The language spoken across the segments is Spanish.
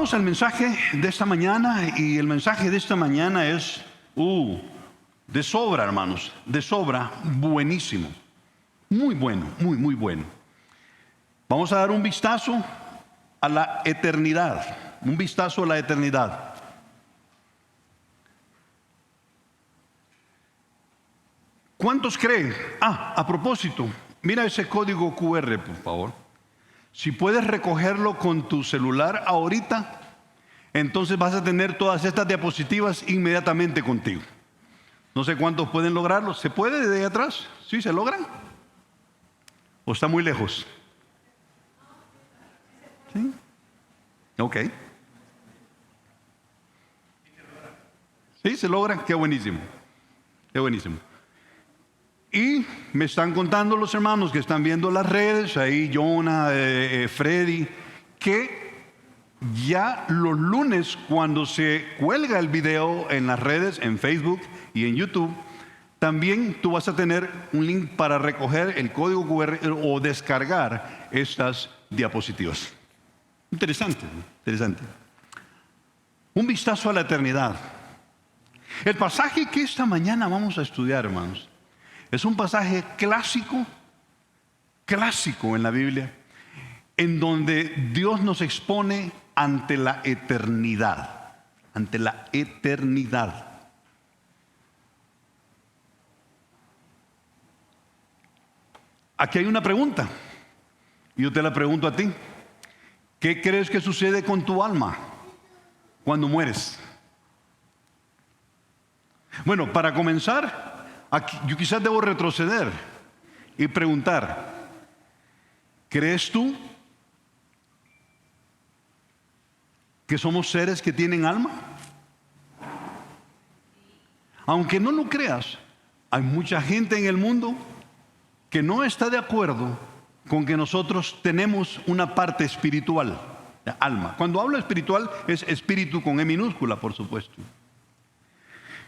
Vamos al mensaje de esta mañana, y el mensaje de esta mañana es de sobra, hermanos, de sobra, buenísimo, muy bueno, muy bueno. Vamos a dar un vistazo a la eternidad, un vistazo a la eternidad. ¿Cuántos creen? A propósito, mira ese código QR, por favor. Si puedes recogerlo con tu celular ahorita, entonces vas a tener todas estas diapositivas inmediatamente contigo. No sé cuántos pueden lograrlo. ¿Se puede de ahí atrás? ¿Sí se logran? ¿O está muy lejos? ¿Sí? Ok. ¿Sí se logran? Qué buenísimo. Qué buenísimo. Y me están contando los hermanos que están viendo las redes, ahí Jonah, Freddy, que ya los lunes, cuando se cuelga el video en las redes, en Facebook y en YouTube, también tú vas a tener un link para recoger el código QR o descargar estas diapositivas. Interesante, interesante. Un vistazo a la eternidad. El pasaje que esta mañana vamos a estudiar, hermanos, es un pasaje clásico en la Biblia, en donde Dios nos expone ante la eternidad, ante la eternidad. Aquí hay una pregunta, y yo te la pregunto a ti. ¿Qué crees que sucede con tu alma cuando mueres? Bueno, para comenzar, aquí, yo quizás debo retroceder y preguntar: ¿crees tú que somos seres que tienen alma? Aunque no lo creas, hay mucha gente en el mundo que no está de acuerdo con que nosotros tenemos una parte espiritual, alma. Cuando hablo espiritual es espíritu con E minúscula, por supuesto.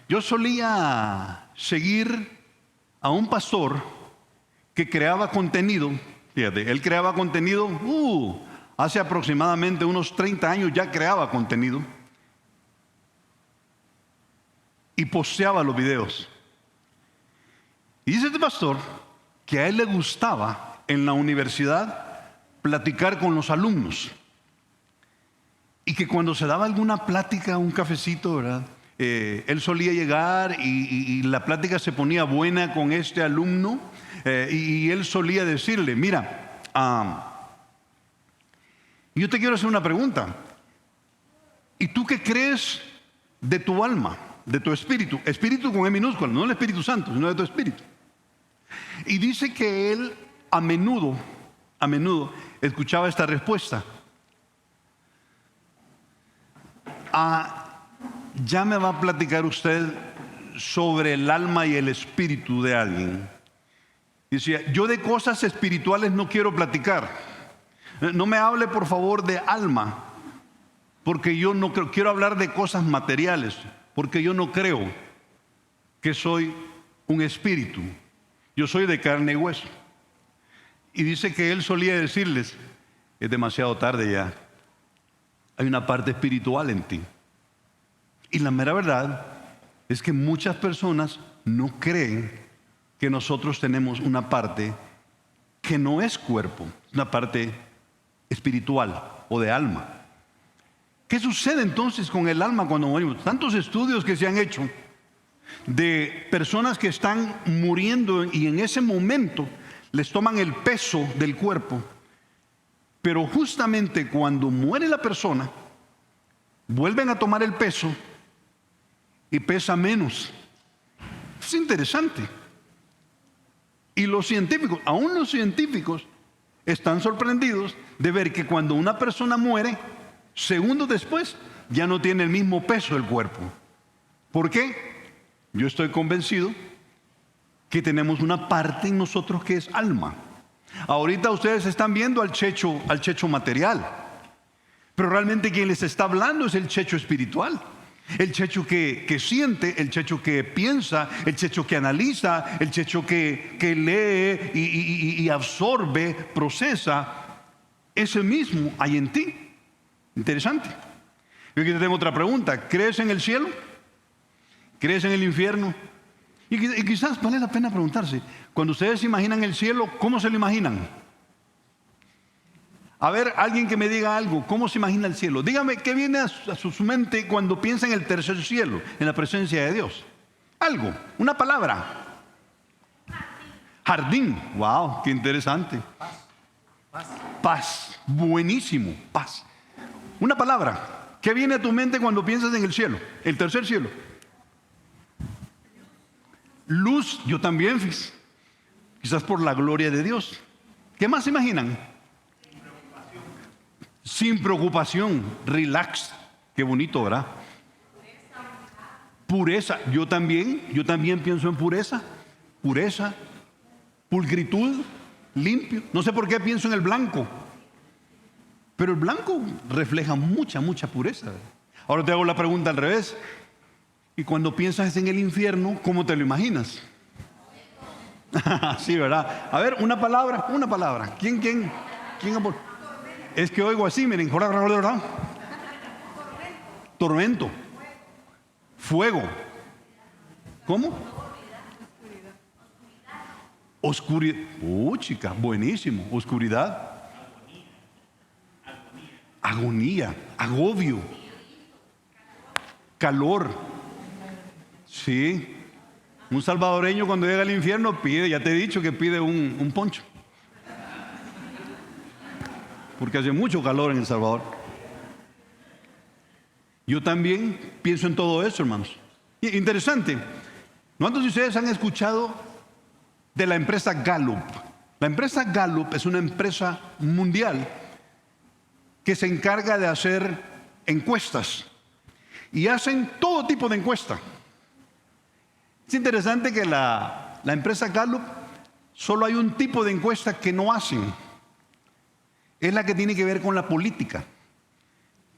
Yo solía seguir a un pastor que creaba contenido. Fíjate, él creaba contenido, hace aproximadamente unos 30 años ya creaba contenido y posteaba los videos. Y dice este pastor que a él le gustaba en la universidad platicar con los alumnos, y que cuando se daba alguna plática, un cafecito, ¿verdad? Él solía llegar y la plática se ponía buena con este alumno, y él solía decirle: mira, yo te quiero hacer una pregunta. ¿Y tú qué crees de tu alma, de tu espíritu? Espíritu con E minúscula, no el Espíritu Santo, sino de tu espíritu. Y dice que él a menudo escuchaba esta respuesta: ya me va a platicar usted sobre el alma y el espíritu de alguien. Decía: yo de cosas espirituales no quiero platicar. No me hable por favor de alma, porque yo no creo. Quiero hablar de cosas materiales, porque yo no creo que soy un espíritu. Yo soy de carne y hueso. Y dice que él solía decirles: es demasiado tarde ya, hay una parte espiritual en ti. Y la mera verdad es que muchas personas no creen que nosotros tenemos una parte que no es cuerpo, una parte espiritual o de alma. ¿Qué sucede entonces con el alma cuando morimos? Tantos estudios que se han hecho de personas que están muriendo y en ese momento les toman el peso del cuerpo, pero justamente cuando muere la persona vuelven a tomar el peso y pesa menos. Es interesante. Y los científicos, aún los científicos, están sorprendidos de ver que cuando una persona muere, segundos después ya no tiene el mismo peso del cuerpo. ¿Por qué? Yo estoy convencido que tenemos una parte en nosotros que es alma. Ahorita ustedes están viendo al checho material, pero realmente quien les está hablando es el checho espiritual. El checho que siente, el checho que piensa, el checho que analiza, el checho que lee y absorbe, procesa. Ese mismo hay en ti. Interesante. Yo aquí te tengo otra pregunta. ¿Crees en el cielo? ¿Crees en el infierno? Y quizás vale la pena preguntarse, cuando ustedes se imaginan el cielo, ¿cómo se lo imaginan? A ver, alguien que me diga algo, ¿cómo se imagina el cielo? Dígame, ¿qué viene a su mente cuando piensa en el tercer cielo, en la presencia de Dios? Algo, una palabra. Jardín. Wow, qué interesante. Paz. Buenísimo. Paz. Una palabra. ¿Qué viene a tu mente cuando piensas en el cielo? El tercer cielo. Luz. Yo también, quizás por la gloria de Dios. ¿Qué más se imaginan? Sin preocupación. Relax. Qué bonito, ¿verdad? Pureza. Yo también pienso en pureza. Pureza. Pulcritud. Limpio. No sé por qué pienso en el blanco. Pero el blanco refleja mucha pureza. Ahora te hago la pregunta al revés. Y cuando piensas en el infierno, ¿cómo te lo imaginas? Sí, ¿verdad? A ver, una palabra. ¿Quién? Es que oigo así, miren. Tormento. Fuego. ¿Cómo? Oscuridad. Chica, buenísimo. Oscuridad. Agonía. Agobio. Calor. Sí. Un salvadoreño cuando llega al infierno pide, ya te he dicho que pide un poncho. Porque hace mucho calor en El Salvador. Yo también pienso en todo eso, hermanos. Interesante. ¿Cuántos de ustedes han escuchado de la empresa Gallup? La empresa Gallup es una empresa mundial que se encarga de hacer encuestas. Y hacen todo tipo de encuestas. Es interesante que la empresa Gallup, solo hay un tipo de encuesta que no hacen. Es la que tiene que ver con la política,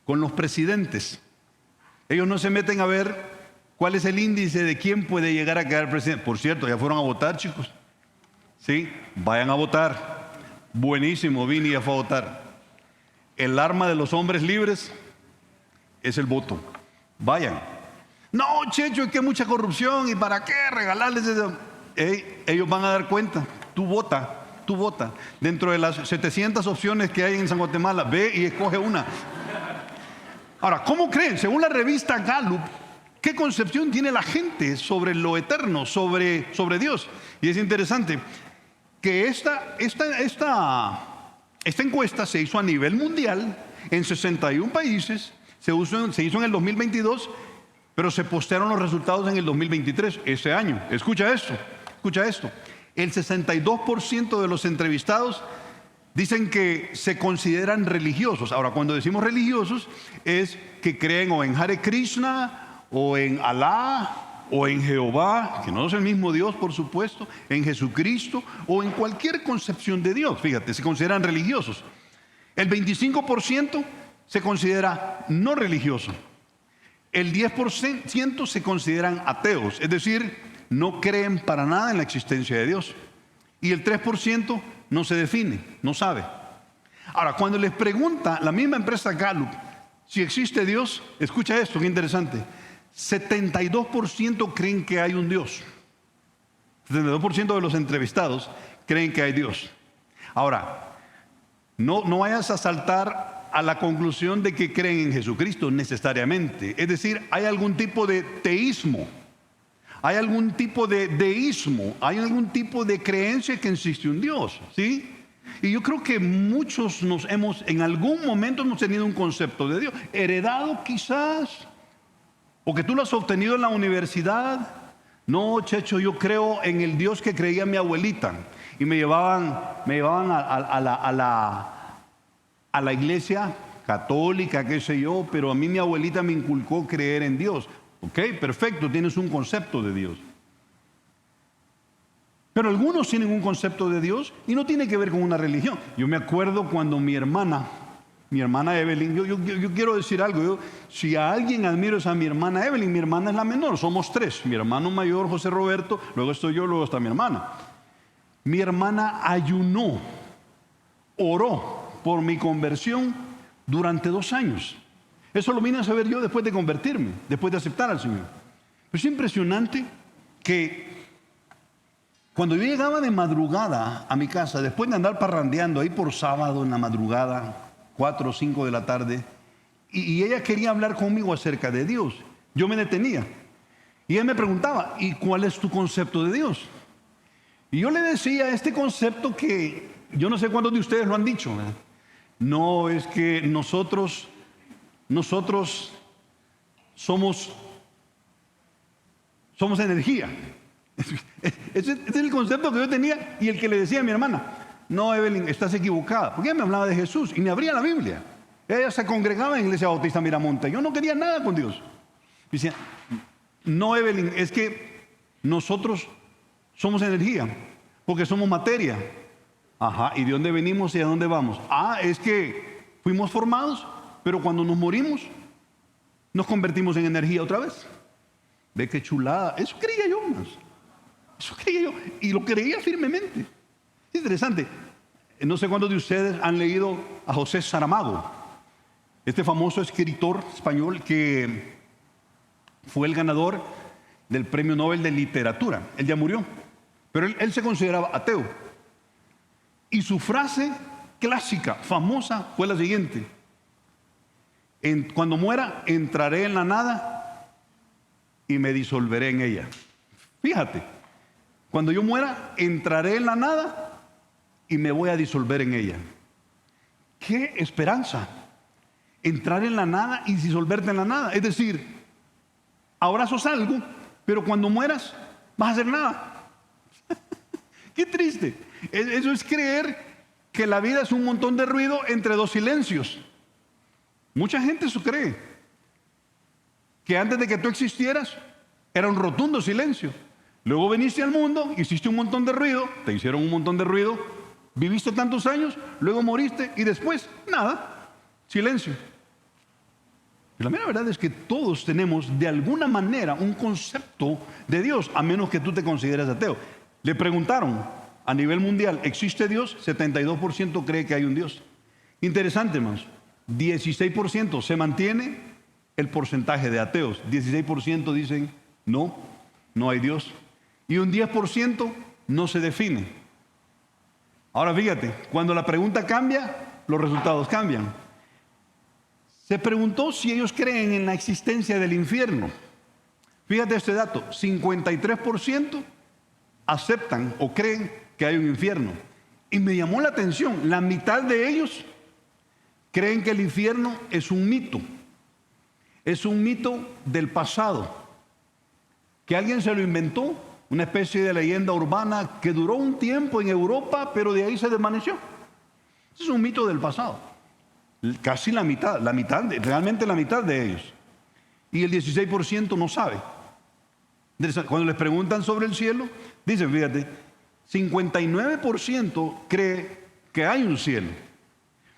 con los presidentes. Ellos no se meten a ver cuál es el índice de quién puede llegar a quedar presidente. Por cierto, ya fueron a votar, chicos. Sí, vayan a votar. Buenísimo, Vini ya fue a votar. El arma de los hombres libres es el voto. Vayan. No, Checho, es que hay mucha corrupción y para qué regalarles eso. Ellos van a dar cuenta. Tú vota. Dentro de las 700 opciones que hay en San Guatemala, ve y escoge una. Ahora, ¿cómo creen? Según la revista Gallup, ¿qué concepción tiene la gente sobre lo eterno, sobre Dios? Y es interesante que esta encuesta se hizo a nivel mundial en 61 países, se hizo en el 2022, pero se postearon los resultados en el 2023, ese año. Escucha esto. El 62% de los entrevistados dicen que se consideran religiosos. Ahora, cuando decimos religiosos, es que creen o en Hare Krishna, o en Alá, o en Jehová, que no es el mismo Dios, por supuesto, en Jesucristo, o en cualquier concepción de Dios. Fíjate, se consideran religiosos. El 25% se considera no religioso. El 10% se consideran ateos, es decir, no creen para nada en la existencia de Dios. Y el 3% no se define, no sabe. Ahora, cuando les pregunta la misma empresa Gallup si existe Dios, escucha esto, qué interesante. 72% creen que hay un Dios. 72% de los entrevistados creen que hay Dios. Ahora, no vayas a saltar a la conclusión de que creen en Jesucristo necesariamente. Es decir, hay algún tipo de teísmo. Hay algún tipo de deísmo, hay algún tipo de creencia que existe un Dios, ¿sí? Y yo creo que muchos en algún momento hemos tenido un concepto de Dios, heredado quizás, o que tú lo has obtenido en la universidad. No, Checho, yo creo en el Dios que creía mi abuelita. Y me llevaban a la iglesia católica, qué sé yo, pero a mí mi abuelita me inculcó creer en Dios. Ok, perfecto, tienes un concepto de Dios. Pero algunos tienen un concepto de Dios y no tiene que ver con una religión. Yo me acuerdo cuando mi hermana Evelyn, yo quiero decir algo. Si a alguien admiro es a mi hermana Evelyn. Mi hermana es la menor, somos tres. Mi hermano mayor, José Roberto, luego estoy yo, luego está mi hermana. Mi hermana ayunó, oró por mi conversión durante 2 años. Eso lo vine a saber yo después de convertirme, después de aceptar al Señor. Pero es impresionante que cuando yo llegaba de madrugada a mi casa, después de andar parrandeando ahí por sábado en la madrugada, 4 o 5 de la tarde, y ella quería hablar conmigo acerca de Dios, yo me detenía. Y ella me preguntaba, ¿y cuál es tu concepto de Dios? Y yo le decía este concepto que yo no sé cuántos de ustedes lo han dicho, ¿verdad? No, es que nosotros somos energía. Ese es el concepto que yo tenía y el que le decía a mi hermana. No, Evelyn, estás equivocada. Porque ella me hablaba de Jesús y me abría la Biblia. Ella se congregaba en la Iglesia Bautista Miramonte. Yo no quería nada con Dios. Decía, no, Evelyn, es que nosotros somos energía, porque somos materia. Ajá, ¿y de dónde venimos y a dónde vamos? Ah, es que fuimos formados, pero cuando nos morimos, nos convertimos en energía otra vez. Ve qué chulada. Eso creía yo, más. Eso creía yo. Y lo creía firmemente. Es interesante. No sé cuántos de ustedes han leído a José Saramago, este famoso escritor español que fue el ganador del Premio Nobel de Literatura. Él ya murió, pero él se consideraba ateo. Y su frase clásica, famosa, fue la siguiente: cuando muera, entraré en la nada y me disolveré en ella. Fíjate, cuando yo muera, entraré en la nada y me voy a disolver en ella. ¡Qué esperanza! Entrar en la nada y disolverte en la nada. Es decir, ahora sos algo, pero cuando mueras, vas a hacer nada. ¡Qué triste! Eso es creer que la vida es un montón de ruido entre dos silencios. Mucha gente eso cree. Que antes de que tú existieras, era un rotundo silencio. Luego viniste al mundo, hiciste un montón de ruido, te hicieron un montón de ruido, viviste tantos años, luego moriste y después, nada, silencio. Y la mera verdad es que todos tenemos de alguna manera un concepto de Dios, a menos que tú te consideres ateo. Le preguntaron a nivel mundial, ¿existe Dios? 72% cree que hay un Dios. Interesante, hermanos. 16% se mantiene el porcentaje de ateos. 16% dicen, no, no hay Dios. Y un 10% no se define. Ahora fíjate, cuando la pregunta cambia, los resultados cambian. Se preguntó si ellos creen en la existencia del infierno. Fíjate este dato, 53% aceptan o creen que hay un infierno. Y me llamó la atención, la mitad de ellos creen que el infierno es un mito. Es un mito del pasado, que alguien se lo inventó, una especie de leyenda urbana que duró un tiempo en Europa, pero de ahí se desvaneció. Es un mito del pasado. Casi la mitad, realmente la mitad de ellos. Y el 16% no sabe. Cuando les preguntan sobre el cielo, dicen, fíjate, 59% cree que hay un cielo.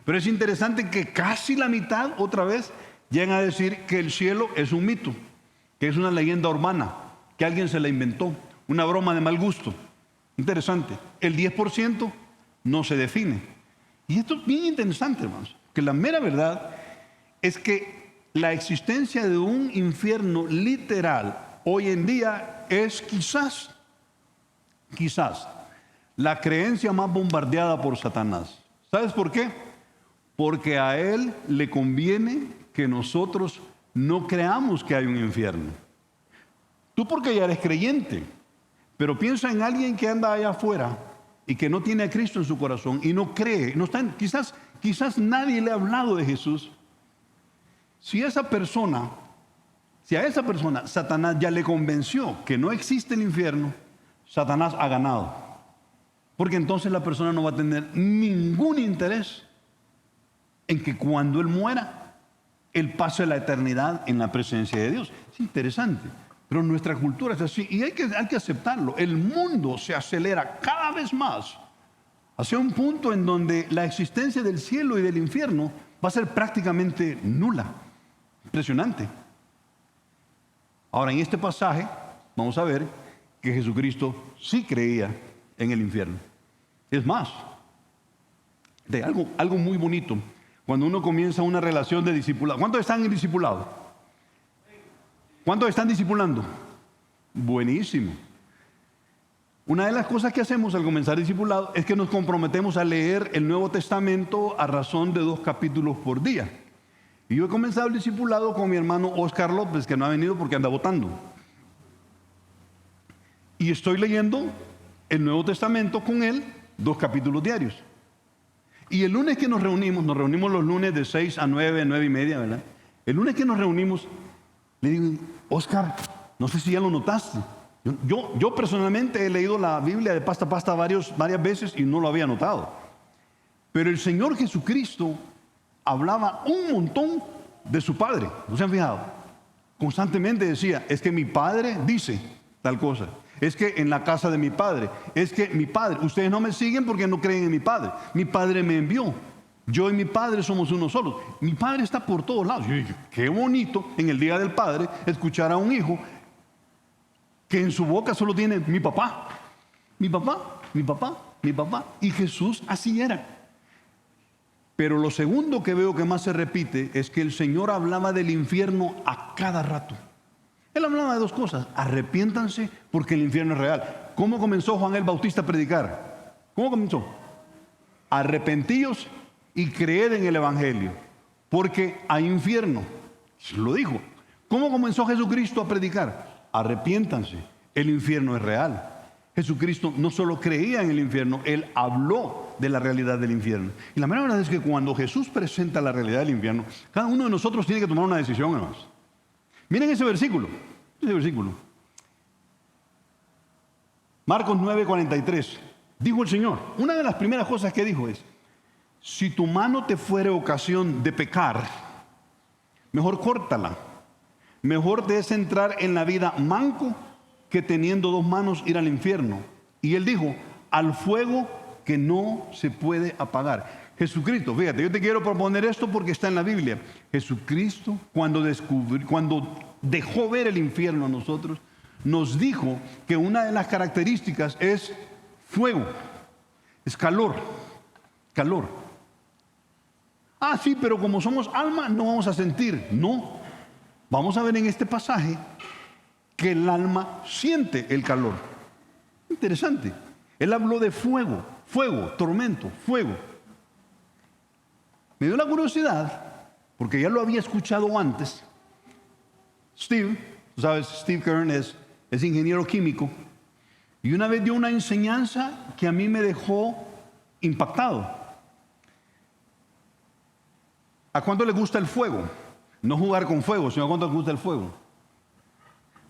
Pero es interesante que casi la mitad, otra vez, llegan a decir que el cielo es un mito, que es una leyenda urbana, que alguien se la inventó, una broma de mal gusto. Interesante. El 10% no se define. Y esto es bien interesante, hermanos, que la mera verdad es que la existencia de un infierno literal hoy en día es quizás la creencia más bombardeada por Satanás. ¿Sabes por qué? Porque a él le conviene que nosotros no creamos que hay un infierno. Tú porque ya eres creyente, pero piensa en alguien que anda allá afuera y que no tiene a Cristo en su corazón y no cree, quizás nadie le ha hablado de Jesús. Si a esa persona Satanás ya le convenció que no existe el infierno, Satanás ha ganado. Porque entonces la persona no va a tener ningún interés en que cuando él muera, él pase la eternidad en la presencia de Dios. Es interesante, pero nuestra cultura es así y hay que aceptarlo. El mundo se acelera cada vez más hacia un punto en donde la existencia del cielo y del infierno va a ser prácticamente nula. Impresionante. Ahora, en este pasaje vamos a ver que Jesucristo sí creía en el infierno. Es más, de algo muy bonito. cuando uno comienza una relación de discipulado. ¿Cuántos están en discipulado? ¿Cuántos están discipulando? Buenísimo. Una de las cosas que hacemos al comenzar discipulado es que nos comprometemos a leer el Nuevo Testamento a razón de 2 capítulos por día. Y yo he comenzado el discipulado con mi hermano Oscar López, que no ha venido porque anda votando. Y estoy leyendo el Nuevo Testamento con él, 2 capítulos diarios. Y el lunes que nos reunimos los lunes de 6 a 9, 9 y media, ¿verdad? El lunes que nos reunimos, le digo, Oscar, no sé si ya lo notaste. Yo personalmente he leído la Biblia de pasta a pasta varias veces y no lo había notado. Pero el Señor Jesucristo hablaba un montón de su Padre. ¿No se han fijado? Constantemente decía, es que mi Padre dice tal cosa. Es que en la casa de mi Padre. Es que mi Padre. Ustedes no me siguen porque no creen en mi Padre. Mi Padre me envió. Yo y mi Padre somos uno solo. Mi Padre está por todos lados. Yo dije, qué bonito en el Día del Padre escuchar a un hijo que en su boca solo tiene mi papá, mi papá, mi papá, mi papá. Y Jesús así era. Pero lo segundo que veo que más se repite es que el Señor hablaba del infierno a cada rato. Él hablaba de 2 cosas. Arrepiéntanse porque el infierno es real. ¿Cómo comenzó Juan el Bautista a predicar? ¿Cómo comenzó? Arrepentíos y creed en el Evangelio, porque hay infierno. Lo dijo. ¿Cómo comenzó Jesucristo a predicar? Arrepiéntanse, el infierno es real. Jesucristo no solo creía en el infierno, Él habló de la realidad del infierno. Y la verdad es que cuando Jesús presenta la realidad del infierno, cada uno de nosotros tiene que tomar una decisión, hermanos. Miren ese versículo. Marcos 9:43. Dijo el Señor, una de las primeras cosas que dijo es, si tu mano te fuere ocasión de pecar, mejor córtala. Mejor te es entrar en la vida manco que teniendo 2 manos ir al infierno. Y él dijo, al fuego que no se puede apagar. Jesucristo, fíjate, yo te quiero proponer esto porque está en la Biblia. Jesucristo, cuando dejó ver el infierno a nosotros, nos dijo que una de las características es fuego, es calor. Ah, sí, pero como somos alma no vamos a sentir. No. Vamos a ver en este pasaje que el alma siente el calor. Interesante. Él habló de fuego, tormento, fuego. Me dio la curiosidad, porque ya lo había escuchado antes. Steve, tú sabes, Steve Kern es ingeniero químico. Y una vez dio una enseñanza que a mí me dejó impactado. ¿A cuánto le gusta el fuego? No jugar con fuego, sino a cuánto le gusta el fuego.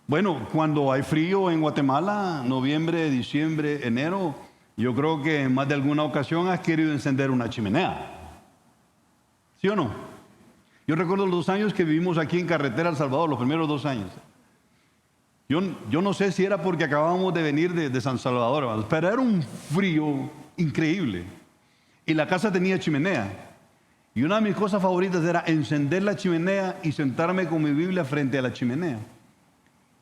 Bueno, cuando hay frío en Guatemala, noviembre, diciembre, enero, yo creo que en más de alguna ocasión has querido encender una chimenea. ¿Sí o no? Yo recuerdo los 2 años que vivimos aquí en Carretera El Salvador, los primeros 2 años. Yo no sé si era porque acabábamos de venir de San Salvador, pero era un frío increíble. Y la casa tenía chimenea. Y una de mis cosas favoritas era encender la chimenea y sentarme con mi Biblia frente a la chimenea.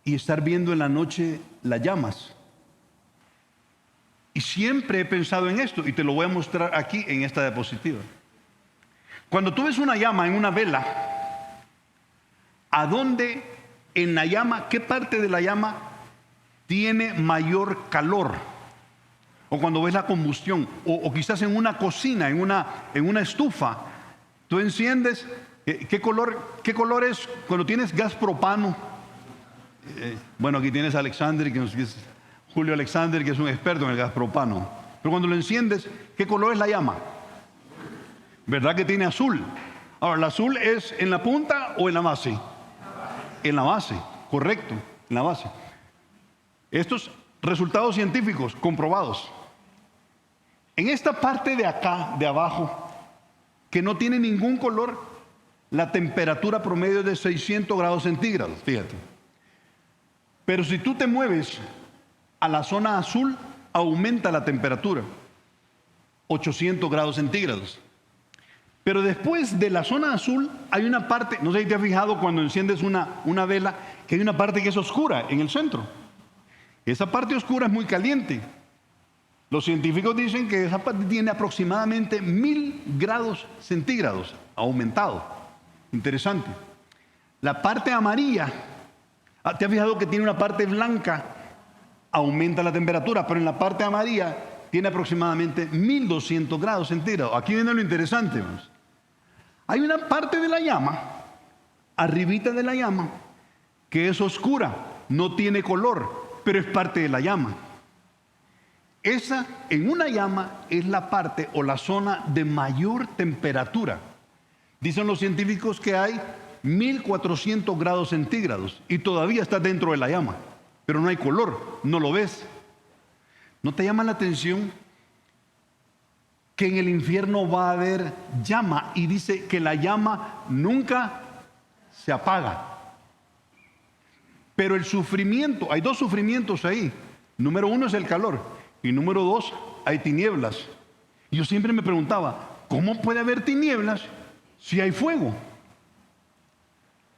Y estar viendo en la noche las llamas. Y siempre he pensado en esto, y te lo voy a mostrar aquí en esta diapositiva. Cuando tú ves una llama en una vela, ¿a dónde en la llama, qué parte de la llama tiene mayor calor? O cuando ves la combustión, o quizás en una cocina, en una estufa, tú enciendes, ¿qué color es cuando tienes gas propano? Bueno, aquí tienes a Alexander, Julio Alexander, que es un experto en el gas propano. Pero cuando lo enciendes, ¿qué color es la llama? ¿Verdad que tiene azul? Ahora, ¿el azul es en la punta o en la base? En la base, correcto, en la base. Estos resultados científicos comprobados. En esta parte de acá, de abajo, que no tiene ningún color, la temperatura promedio es de 600 grados centígrados, fíjate. Pero si tú te mueves a la zona azul, aumenta la temperatura, 800 grados centígrados. Pero después de la zona azul hay una parte, no sé si te has fijado cuando enciendes una vela, que hay una parte que es oscura en el centro. Esa parte oscura es muy caliente. Los científicos dicen que esa parte tiene aproximadamente 1000 grados centígrados, aumentado. Interesante. La parte amarilla, ¿te has fijado que tiene una parte blanca? Aumenta la temperatura, pero en la parte amarilla tiene aproximadamente 1200 grados centígrados. Aquí viene lo interesante, hermanos. Hay una parte de la llama, arribita de la llama, que es oscura, no tiene color, pero es parte de la llama. Esa, en una llama, es la parte o la zona de mayor temperatura. Dicen los científicos que hay 1400 grados centígrados y todavía está dentro de la llama, pero no hay color, no lo ves. ¿No te llama la atención que en el infierno va a haber llama? Y dice que la llama nunca se apaga. Pero el sufrimiento, hay dos sufrimientos ahí. Número uno es el calor y número dos, hay tinieblas. Y yo siempre me preguntaba, ¿cómo puede haber tinieblas si hay fuego?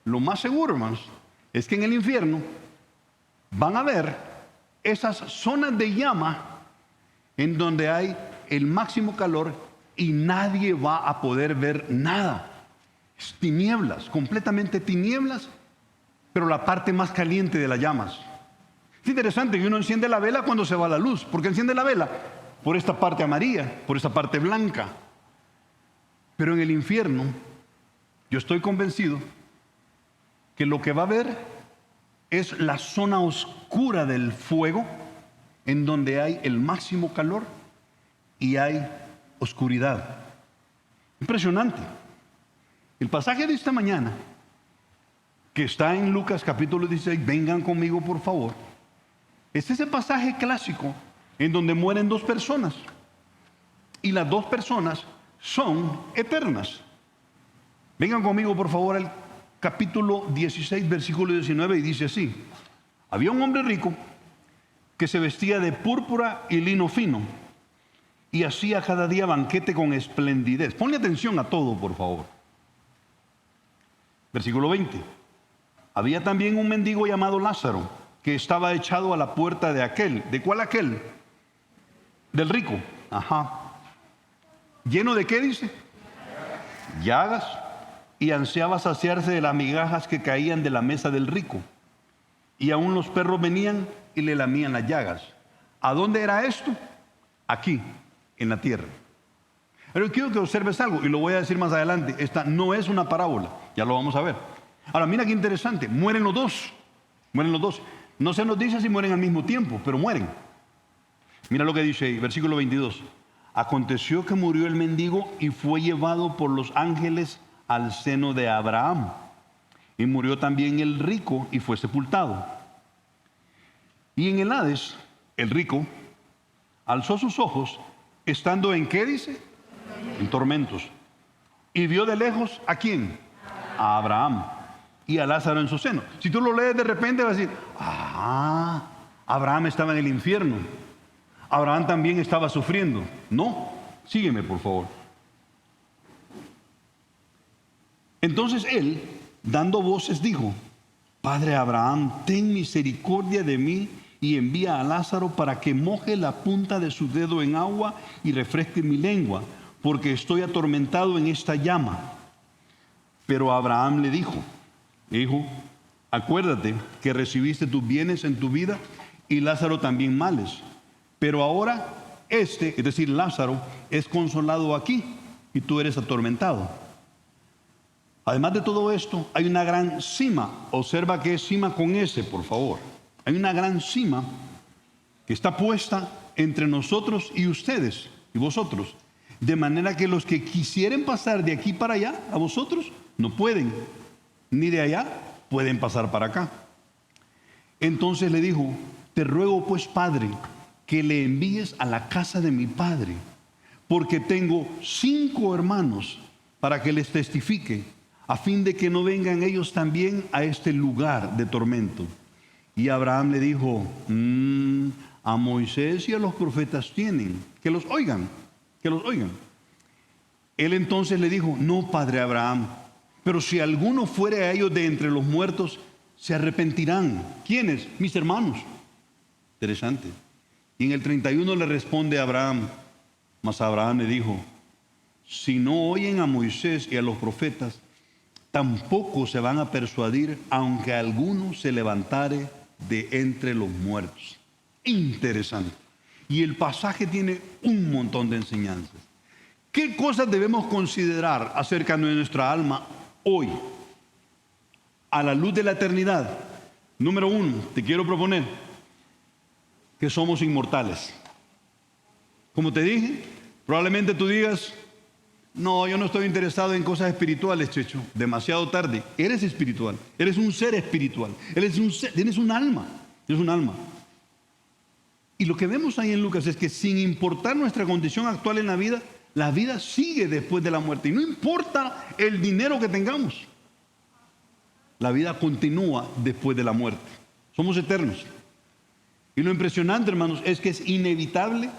Lo más seguro, hermanos, es que en el infierno van a ver esas zonas de llama en donde hay el máximo calor y nadie va a poder ver nada. Es tinieblas, completamente tinieblas, pero la parte más caliente de las llamas. Es interesante que uno enciende la vela cuando se va la luz. ¿Por qué enciende la vela? Por esta parte amarilla, por esta parte blanca. Pero en el infierno, yo estoy convencido que lo que va a haber es la zona oscura del fuego, en donde hay el máximo calor y hay oscuridad. Impresionante. El pasaje de esta mañana, que está en Lucas capítulo 16, vengan conmigo por favor, es ese pasaje clásico en donde mueren dos personas y las dos personas son eternas. Vengan conmigo por favor al capítulo 16, versículo 19, y dice así: había un hombre rico que se vestía de púrpura y lino fino y hacía cada día banquete con esplendidez. Ponle atención a todo, por favor. Versículo 20. Había también un mendigo llamado Lázaro, que estaba echado a la puerta de aquel. ¿De cuál aquel? Del rico. Ajá. ¿Lleno de qué dice? Llagas. Y ansiaba saciarse de las migajas que caían de la mesa del rico. Y aún los perros venían y le lamían las llagas. ¿A dónde era esto? Aquí, en la tierra. Pero quiero que observes algo, y lo voy a decir más adelante. Esta no es una parábola, ya lo vamos a ver. Ahora, mira qué interesante, mueren los dos. Mueren los dos. No se nos dice si mueren al mismo tiempo, pero mueren. Mira lo que dice ahí, versículo 22. Aconteció que murió el mendigo y fue llevado por los ángeles al seno de Abraham. Y murió también el rico y fue sepultado. Y en el Hades, el rico alzó sus ojos, estando en ¿qué dice? En tormentos. Y vio de lejos ¿a quién? A Abraham y a Lázaro en su seno. Si tú lo lees de repente vas a decir, Abraham estaba en el infierno. Abraham también estaba sufriendo. No, sígueme por favor. Entonces él, dando voces, dijo: Padre Abraham, ten misericordia de mí y envía a Lázaro para que moje la punta de su dedo en agua y refresque mi lengua, porque estoy atormentado en esta llama. Pero Abraham le dijo: Hijo, acuérdate que recibiste tus bienes en tu vida y Lázaro también males. Pero ahora es decir, Lázaro, es consolado aquí y tú eres atormentado. Además de todo esto, hay una gran cima. Observa que es cima con S, por favor. Hay una gran cima que está puesta entre nosotros y ustedes y vosotros. De manera que los que quisieren pasar de aquí para allá, a vosotros, no pueden. Ni de allá pueden pasar para acá. Entonces le dijo: te ruego pues, Padre, que le envíes a la casa de mi padre, porque tengo 5 hermanos, para que les testifique, a fin de que no vengan ellos también a este lugar de tormento. Y Abraham le dijo: a Moisés y a los profetas tienen, que los oigan, que los oigan. Él entonces le dijo: no, padre Abraham, pero si alguno fuere a ellos de entre los muertos, se arrepentirán. ¿Quiénes? Mis hermanos. Interesante. Y en el 31 le responde a Abraham, mas Abraham le dijo, si no oyen a Moisés y a los profetas, tampoco se van a persuadir, aunque alguno se levantare de entre los muertos. Interesante. Y el pasaje tiene un montón de enseñanzas. ¿Qué cosas debemos considerar acerca de nuestra alma hoy, a la luz de la eternidad? Número 1, te quiero proponer que somos inmortales. Como te dije, probablemente tú digas, no, yo no estoy interesado en cosas espirituales, Checho. Demasiado tarde. Eres espiritual. Eres un ser espiritual. Tienes un alma. Tienes un alma. Y lo que vemos ahí en Lucas es que sin importar nuestra condición actual en la vida sigue después de la muerte. Y no importa el dinero que tengamos. La vida continúa después de la muerte. Somos eternos. Y lo impresionante, hermanos, es que es inevitable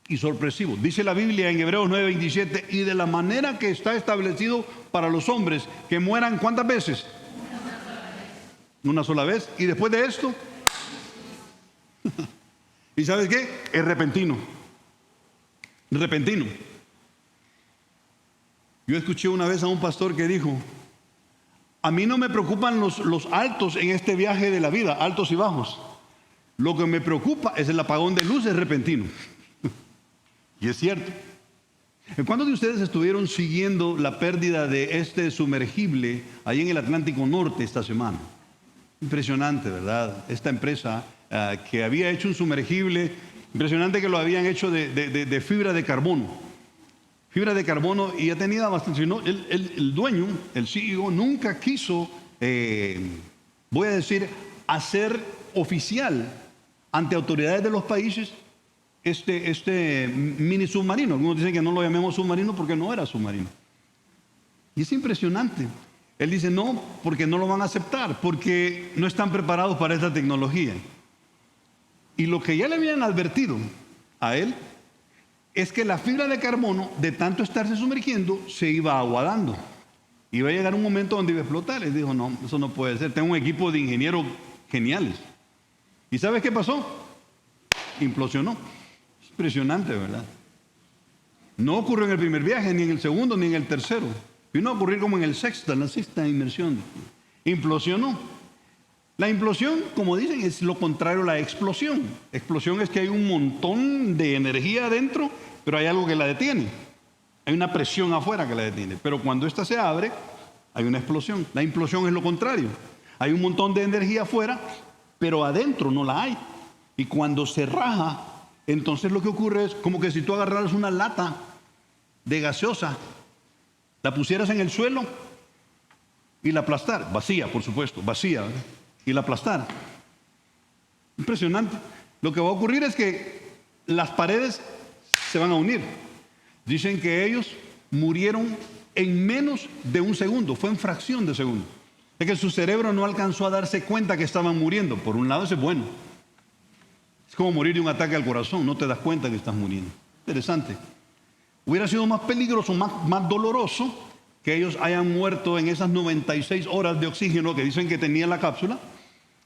y sorpresivo. Dice la Biblia en Hebreos 9:27, y de la manera que está establecido para los hombres, que mueran ¿cuántas veces? Una sola vez. Y después de esto, ¿y sabes qué? Es repentino. Repentino. Yo escuché una vez a un pastor que dijo, a mí no me preocupan los altos en este viaje de la vida, altos y bajos. Lo que me preocupa es el apagón de luces repentino. Y es cierto. ¿Cuántos de ustedes estuvieron siguiendo la pérdida de este sumergible ahí en el Atlántico Norte esta semana? Impresionante, ¿verdad? Esta empresa que había hecho un sumergible, impresionante que lo habían hecho de fibra de carbono. Fibra de carbono, y ya tenía bastante. No, el dueño, el CEO, nunca quiso, voy a decir, hacer oficial ante autoridades de los países este mini submarino. Algunos dicen que no lo llamemos submarino porque no era submarino. Y es impresionante. Él dice no, porque no lo van a aceptar, porque no están preparados para esta tecnología. Y lo que ya le habían advertido a él es que la fibra de carbono, de tanto estarse sumergiendo, se iba aguadando. Iba a llegar un momento donde iba a explotar. Él dijo, no, eso no puede ser. Tengo un equipo de ingenieros geniales. ¿Y sabes qué pasó? Implosionó. Es impresionante, ¿verdad? No ocurrió en el primer viaje, ni en el segundo, ni en el tercero. Vino a ocurrir como en la sexta inmersión. Implosionó. La implosión, como dicen, es lo contrario a la explosión. Explosión es que hay un montón de energía adentro, pero hay algo que la detiene. Hay una presión afuera que la detiene. Pero cuando esta se abre, hay una explosión. La implosión es lo contrario. Hay un montón de energía afuera, pero adentro no la hay. Y cuando se raja, entonces lo que ocurre es como que si tú agarraras una lata de gaseosa, la pusieras en el suelo y la aplastar. Vacía, por supuesto, vacía, ¿verdad? Y la aplastar. Impresionante. Lo que va a ocurrir es que las paredes se van a unir. Dicen que ellos murieron en menos de un segundo, fue en fracción de segundo. Es que su cerebro no alcanzó a darse cuenta que estaban muriendo. Por un lado, eso es bueno. Es como morir de un ataque al corazón, no te das cuenta que estás muriendo. Interesante. Hubiera sido más peligroso, más doloroso que ellos hayan muerto en esas 96 horas de oxígeno que dicen que tenía la cápsula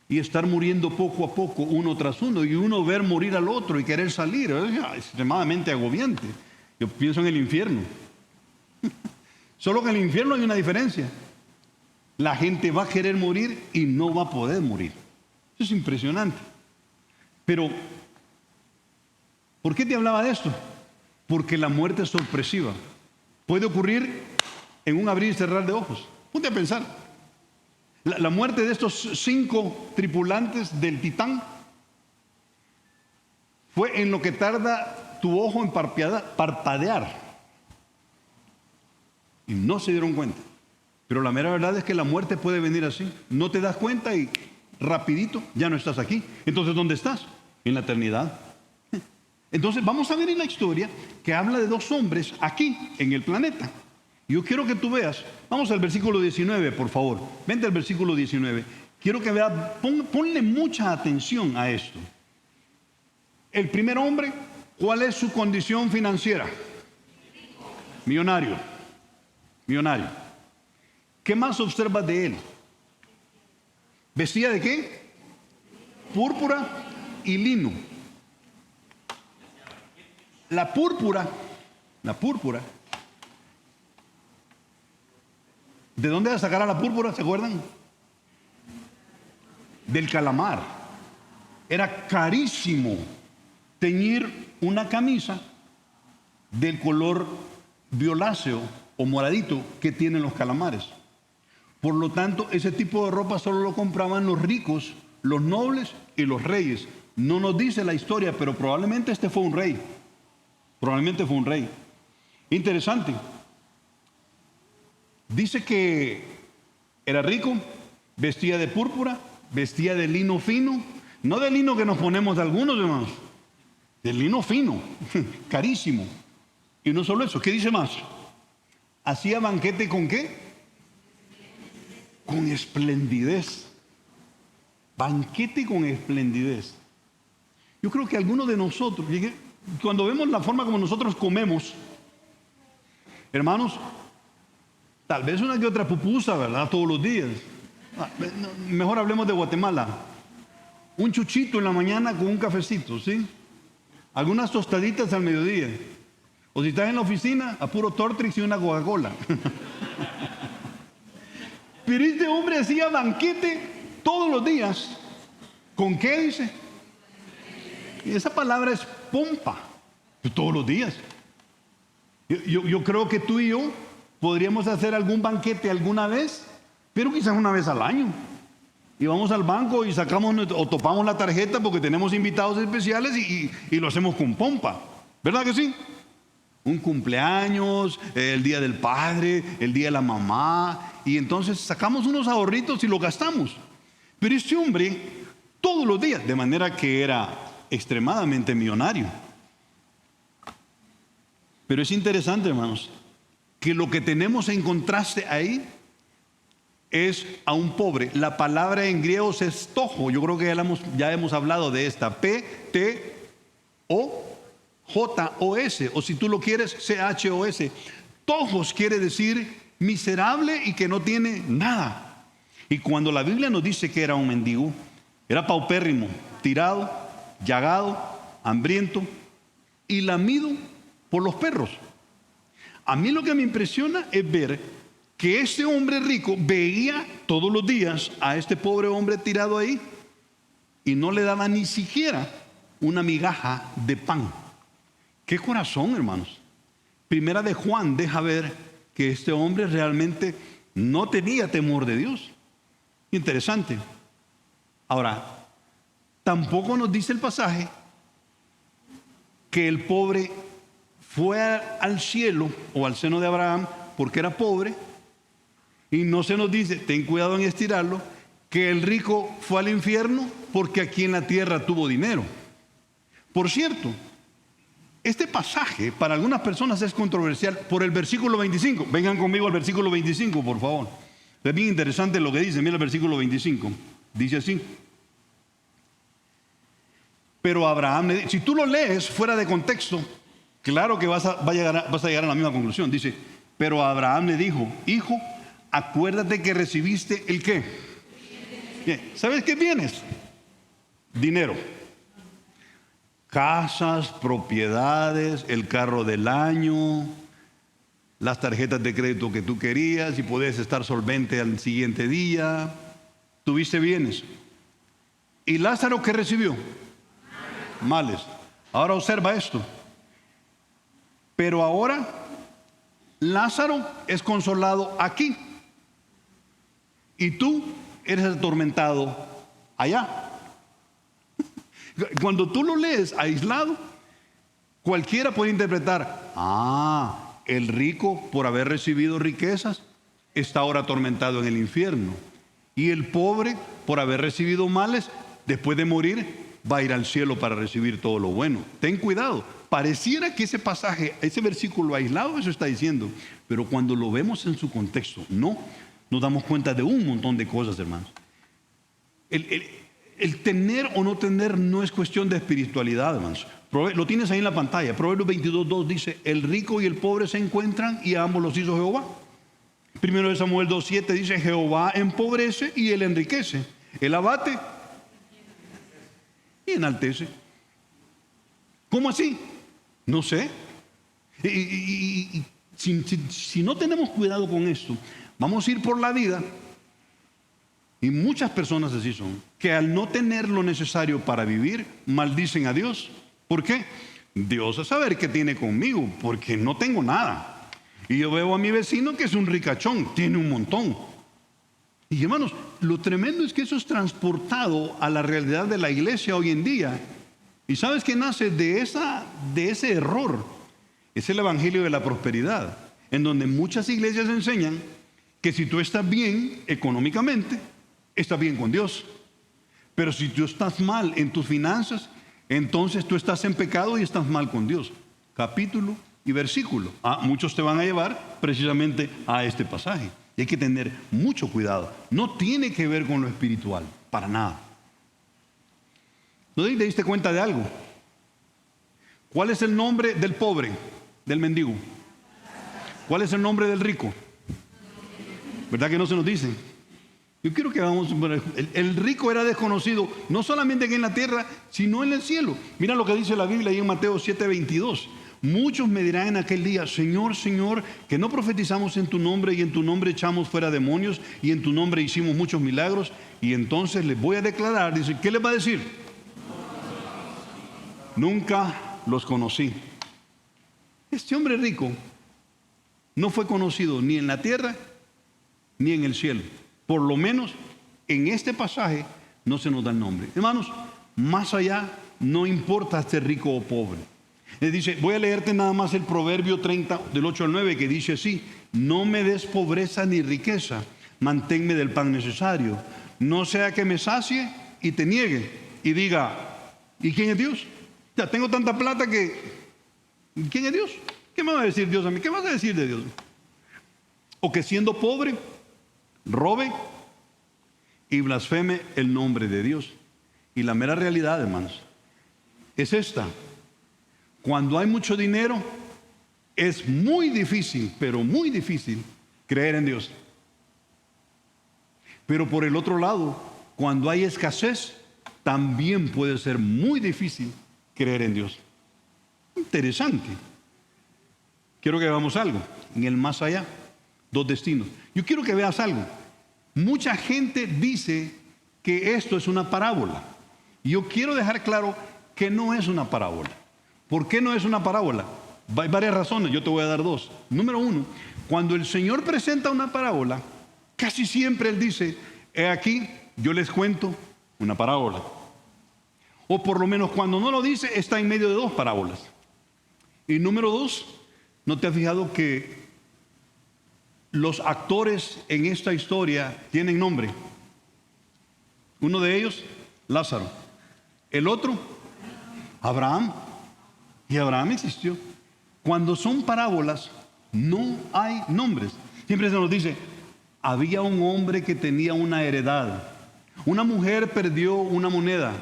y estar muriendo poco a poco, uno tras uno, y uno ver morir al otro y querer salir. Es extremadamente agobiante. Yo pienso en el infierno. Solo que en el infierno hay una diferencia. La gente va a querer morir y no va a poder morir. Eso es impresionante. Pero, ¿por qué te hablaba de esto? Porque la muerte es sorpresiva. Puede ocurrir en un abrir y cerrar de ojos. Ponte a pensar. La muerte de estos 5 tripulantes del Titán fue en lo que tarda tu ojo en parpadear. Y no se dieron cuenta. Pero la mera verdad es que la muerte puede venir así. No te das cuenta y rapidito ya no estás aquí. Entonces, ¿dónde estás? En la eternidad. Entonces, vamos a ver en la historia que habla de 2 hombres aquí, en el planeta. Yo quiero que tú veas, vamos al versículo 19, por favor. Vente al versículo 19. Quiero que veas, ponle mucha atención a esto. El primer hombre, ¿cuál es su condición financiera? Millonario. Millonario. ¿Qué más observas de él? ¿Vestía de qué? Púrpura y lino. La púrpura, ¿de dónde sacará la púrpura? ¿Se acuerdan? Del calamar. Era carísimo teñir una camisa del color violáceo o moradito que tienen los calamares. Por lo tanto, ese tipo de ropa solo lo compraban los ricos, los nobles y los reyes. No nos dice la historia, pero probablemente este fue un rey. Probablemente fue un rey. Interesante. Dice que era rico, vestía de púrpura, vestía de lino fino, no de lino que nos ponemos de algunos, hermanos, de lino fino, carísimo. Y no solo eso, ¿qué dice más? Hacía banquete ¿con qué? Con esplendidez. Banquete con esplendidez. Yo creo que algunos de nosotros, cuando vemos la forma como nosotros comemos, hermanos, tal vez una que otra pupusa, ¿verdad? Todos los días. Mejor hablemos de Guatemala. Un chuchito en la mañana con un cafecito, ¿sí? Algunas tostaditas al mediodía. O si estás en la oficina, a puro Tortrix y una Coca-Cola. Pero este hombre hacía banquete todos los días. ¿Con qué dice? Y esa palabra es pompa. Todos los días. Yo creo que tú y yo podríamos hacer algún banquete alguna vez, pero quizás una vez al año. Y vamos al banco y sacamos o topamos la tarjeta porque tenemos invitados especiales y lo hacemos con pompa. ¿Verdad que sí? Un cumpleaños, el día del padre, el día de la mamá, y entonces sacamos unos ahorritos y los gastamos. Pero este hombre, todos los días, de manera que era extremadamente millonario. Pero es interesante, hermanos, que lo que tenemos en contraste ahí es a un pobre. La palabra en griego es estojo. Yo creo que ya hemos hablado de esta. P-T-O-J-O-S. O si tú lo quieres, C-H-O-S. Tojos quiere decir miserable y que no tiene nada. Y cuando la Biblia nos dice que era un mendigo, era paupérrimo, tirado, llagado, hambriento y lamido por los perros. A mí lo que me impresiona es ver que este hombre rico veía todos los días a este pobre hombre tirado ahí y no le daba ni siquiera una migaja de pan. ¿Qué corazón, hermanos? Primera de Juan deja ver que este hombre realmente no tenía temor de Dios. Interesante. Ahora, tampoco nos dice el pasaje que el pobre fue al cielo o al seno de Abraham porque era pobre. Y no se nos dice, ten cuidado en estirarlo, que el rico fue al infierno porque aquí en la tierra tuvo dinero. Por cierto, este pasaje para algunas personas es controversial por el versículo 25. Vengan conmigo al versículo 25, por favor. Es bien interesante lo que dice. Mira el versículo 25. Dice así. Pero Abraham, si tú lo lees fuera de contexto, claro que vas a llegar a la misma conclusión. Dice, pero Abraham le dijo, hijo, acuérdate que recibiste el qué. Bien, ¿sabes qué tienes? Dinero. Casas, propiedades, el carro del año, las tarjetas de crédito que tú querías y podías estar solvente al siguiente día. Tuviste bienes. ¿Y Lázaro qué recibió? Males. Ahora observa esto. Pero ahora Lázaro es consolado aquí. Y tú eres atormentado allá. Cuando tú lo lees aislado, cualquiera puede interpretar, el rico por haber recibido riquezas está ahora atormentado en el infierno. Y el pobre por haber recibido males, después de morir, va a ir al cielo para recibir todo lo bueno. Ten cuidado. Pareciera que ese pasaje, ese versículo aislado, eso está diciendo. Pero cuando lo vemos en su contexto, no. Nos damos cuenta de un montón de cosas, hermanos. El tener o no tener no es cuestión de espiritualidad, hermanos. Lo tienes ahí en la pantalla. Proverbios 22:2 dice, el rico y el pobre se encuentran y a ambos los hizo Jehová. Primero de Samuel 2:7 dice, Jehová empobrece y él enriquece. Él abate y enaltece. ¿Cómo así? No sé. Y si no tenemos cuidado con esto, vamos a ir por la vida, y muchas personas así son, que al no tener lo necesario para vivir, maldicen a Dios. ¿Por qué? Dios a saber qué tiene conmigo, porque no tengo nada. Y yo veo a mi vecino que es un ricachón, tiene un montón. Y hermanos, lo tremendo es que eso es transportado a la realidad de la iglesia hoy en día. ¿Y sabes qué nace de ese error? Es el evangelio de la prosperidad, en donde muchas iglesias enseñan que si tú estás bien económicamente, estás bien con Dios. Pero si tú estás mal en tus finanzas, entonces tú estás en pecado y estás mal con Dios. Capítulo y versículo. Muchos te van a llevar precisamente a este pasaje. Y hay que tener mucho cuidado. No tiene que ver con lo espiritual, para nada. ¿No te diste cuenta de algo? ¿Cuál es el nombre del pobre, del mendigo? ¿Cuál es el nombre del rico? ¿Verdad que no se nos dice? Yo quiero que vamos. El rico era desconocido, no solamente aquí en la tierra, sino en el cielo. Mira lo que dice la Biblia ahí en Mateo 7:22. Muchos me dirán en aquel día: Señor, Señor, que no profetizamos en tu nombre, y en tu nombre echamos fuera demonios, y en tu nombre hicimos muchos milagros. Y entonces les voy a declarar, dice, ¿qué les va a decir? Nunca los conocí. Este hombre rico no fue conocido ni en la tierra ni en el cielo. Por lo menos en este pasaje no se nos da el nombre. Hermanos, más allá no importa ser rico o pobre. Él dice, voy a leerte nada más el Proverbio 30 del 8 al 9, que dice así: no me des pobreza ni riqueza, manténme del pan necesario, no sea que me sacie y te niegue y diga, ¿y quién es Dios? Ya tengo tanta plata que, ¿quién es Dios? ¿Qué me va a decir Dios a mí? ¿Qué vas a decir de Dios? O que siendo pobre, robe y blasfeme el nombre de Dios. Y la mera realidad, hermanos, es esta: cuando hay mucho dinero, es muy difícil, pero muy difícil creer en Dios. Pero por el otro lado, cuando hay escasez, también puede ser muy difícil creer en Dios. Interesante. Quiero que veamos algo en el más allá. Dos destinos. Yo quiero que veas algo. Mucha gente dice que esto es una parábola. Y yo quiero dejar claro que no es una parábola. ¿Por qué no es una parábola? Hay varias razones, yo te voy a dar dos. Número uno, cuando el Señor presenta una parábola, casi siempre Él dice, he aquí, yo les cuento una parábola. O por lo menos cuando no lo dice, está en medio de dos parábolas. Y número dos, ¿no te has fijado que los actores en esta historia tienen nombre? Uno de ellos, Lázaro. El otro, Abraham. Y Abraham existió. Cuando son parábolas, no hay nombres. Siempre se nos dice, había un hombre que tenía una heredad. Una mujer perdió una moneda.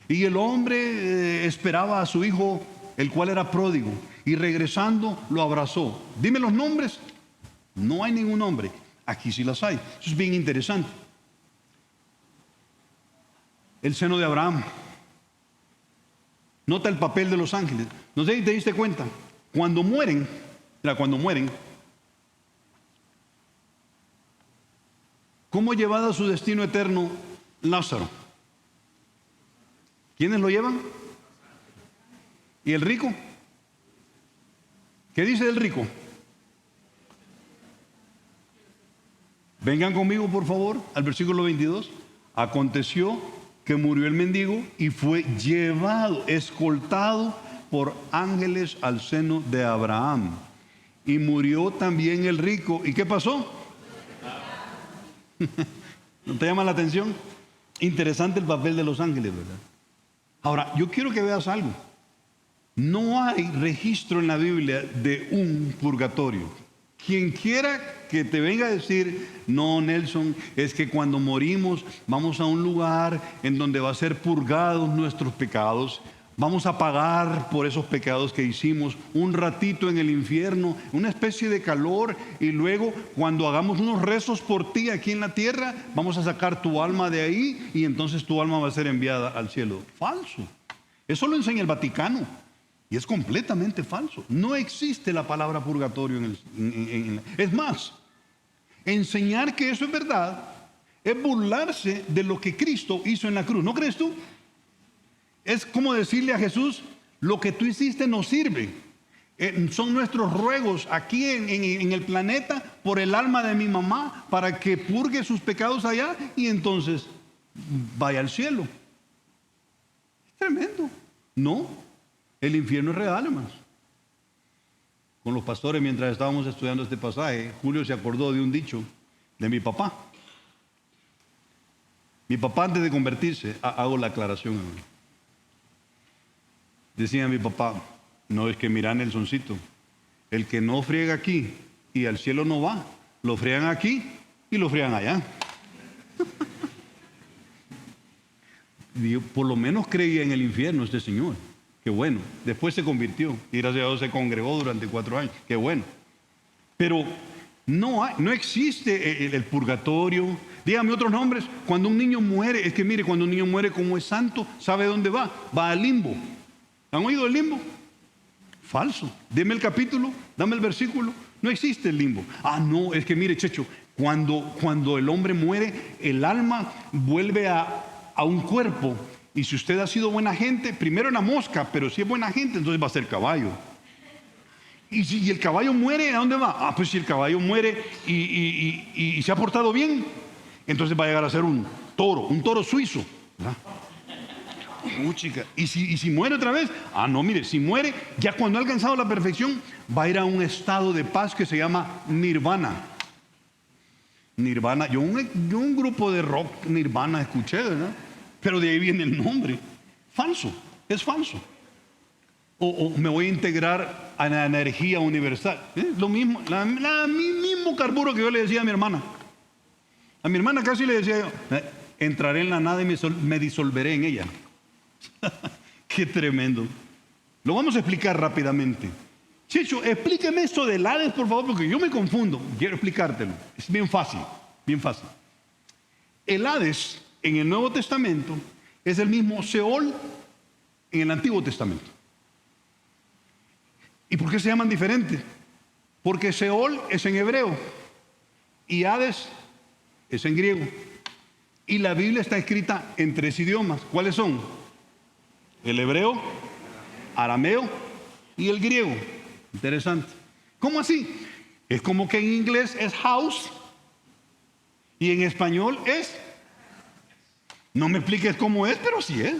Y el hombre esperaba a su hijo, el cual era pródigo. Y regresando, lo abrazó. Dime los nombres. No hay ningún nombre. Aquí sí las hay. Eso es bien interesante. El seno de Abraham. Nota el papel de los ángeles. No sé si te diste cuenta. Cuando mueren, ¿cómo llevado a su destino eterno Lázaro? ¿Quiénes lo llevan? ¿Y el rico? ¿Qué dice del rico? Vengan conmigo, por favor, al versículo 22. Aconteció que murió el mendigo y fue llevado, escoltado por ángeles al seno de Abraham. Y murió también el rico. ¿Y qué pasó? ¿No te llama la atención? Interesante el papel de los ángeles, ¿verdad? Ahora, yo quiero que veas algo. No hay registro en la Biblia de un purgatorio. Quien quiera que te venga a decir, no, Nelson, es que cuando morimos vamos a un lugar en donde va a ser purgados nuestros pecados, vamos a pagar por esos pecados que hicimos un ratito en el infierno, una especie de calor, y luego cuando hagamos unos rezos por ti aquí en la tierra, vamos a sacar tu alma de ahí y entonces tu alma va a ser enviada al cielo. Falso. Eso lo enseña el Vaticano. Y es completamente falso. No existe la palabra purgatorio es más, enseñar que eso es verdad es burlarse de lo que Cristo hizo en la cruz. ¿No crees tú? Es como decirle a Jesús, lo que tú hiciste no sirve. Son nuestros ruegos aquí en el planeta por el alma de mi mamá para que purgue sus pecados allá y entonces vaya al cielo. Es tremendo. No, el infierno es real, hermanos. Con los pastores, mientras estábamos estudiando este pasaje, Julio se acordó de un dicho de mi papá. Mi papá, antes de convertirse, hago la aclaración, hermano. Decía mi papá, no, es que mira, Nelsoncito, el que no friega aquí y al cielo no va, lo friegan aquí y lo friegan allá. Y yo, por lo menos creía en el infierno este señor. Qué bueno. Después se convirtió y gracias a Dios se congregó durante 4 años. Qué bueno. Pero no existe el purgatorio. Dígame otros nombres. Cuando un niño muere, es que mire, cuando un niño muere como es santo, ¿sabe dónde va? Va al limbo. ¿Han oído el limbo? Falso. Deme el capítulo, dame el versículo. No existe el limbo. Ah, no, es que mire, Checho, cuando el hombre muere, el alma vuelve a un cuerpo. Y si usted ha sido buena gente, primero era mosca, pero si es buena gente, entonces va a ser caballo. Y si el caballo muere, ¿a dónde va? Ah, pues si el caballo muere y se ha portado bien, entonces va a llegar a ser un toro suizo, ¿verdad? Chica. Y si muere otra vez, ah, no, mire, si muere, ya cuando ha alcanzado la perfección, va a ir a un estado de paz que se llama nirvana. Nirvana, yo un grupo de rock nirvana escuché, ¿verdad? Pero de ahí viene el nombre. Falso, es falso. O me voy a integrar a la energía universal. Lo mismo, mismo carburo que yo le decía a mi hermana. A mi hermana casi le decía yo, entraré en la nada y me disolveré en ella. Qué tremendo. Lo vamos a explicar rápidamente. Chicho, explíqueme esto del Hades, por favor, porque yo me confundo. Quiero explicártelo. Es bien fácil, bien fácil. El Hades en el Nuevo Testamento es el mismo Seol en el Antiguo Testamento. ¿Y por qué se llaman diferentes? Porque Seol es en hebreo y Hades es en griego. Y la Biblia está escrita en 3 idiomas. ¿Cuáles son? El hebreo, arameo y el griego. Interesante. ¿Cómo así? Es como que en inglés es house y en español es... No me expliques cómo es, pero sí es.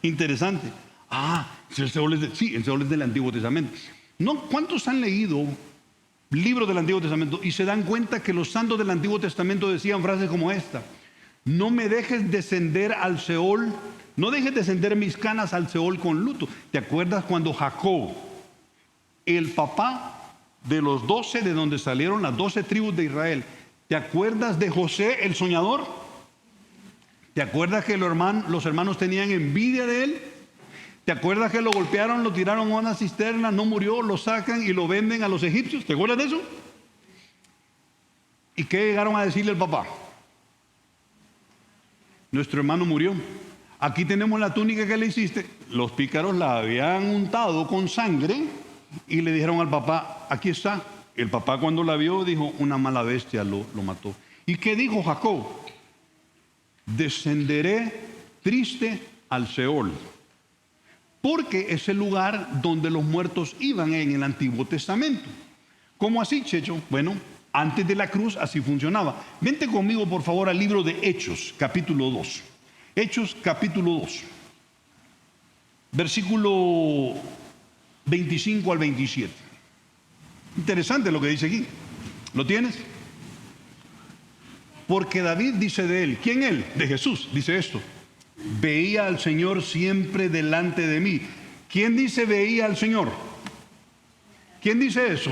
Interesante. Ah, el Seol es del Antiguo Testamento. No, ¿cuántos han leído libros del Antiguo Testamento y se dan cuenta que los santos del Antiguo Testamento decían frases como esta? No me dejes descender al Seol, no dejes descender mis canas al Seol con luto. ¿Te acuerdas cuando Jacob, el papá de los 12 de donde salieron las 12 tribus de Israel, ¿te acuerdas de José el soñador? ¿Te acuerdas que los hermanos tenían envidia de él? ¿Te acuerdas que lo golpearon, lo tiraron a una cisterna, no murió, lo sacan y lo venden a los egipcios? ¿Te acuerdas de eso? ¿Y qué llegaron a decirle al papá? Nuestro hermano murió. Aquí tenemos la túnica que le hiciste. Los pícaros la habían untado con sangre y le dijeron al papá, aquí está. El papá cuando la vio dijo, una mala bestia lo mató. ¿Y qué dijo Jacob? Descenderé triste al Seol, porque es el lugar donde los muertos iban en el Antiguo Testamento. ¿Cómo así, Checho? Bueno, antes de la cruz así funcionaba. Vente conmigo, por favor, al libro de Hechos, capítulo 2. Hechos, capítulo 2. Versículo 25 al 27. Interesante lo que dice aquí. ¿Lo tienes? Porque David dice de él, ¿quién él? De Jesús, dice esto. Veía al Señor siempre delante de mí. ¿Quién dice veía al Señor? ¿Quién dice eso?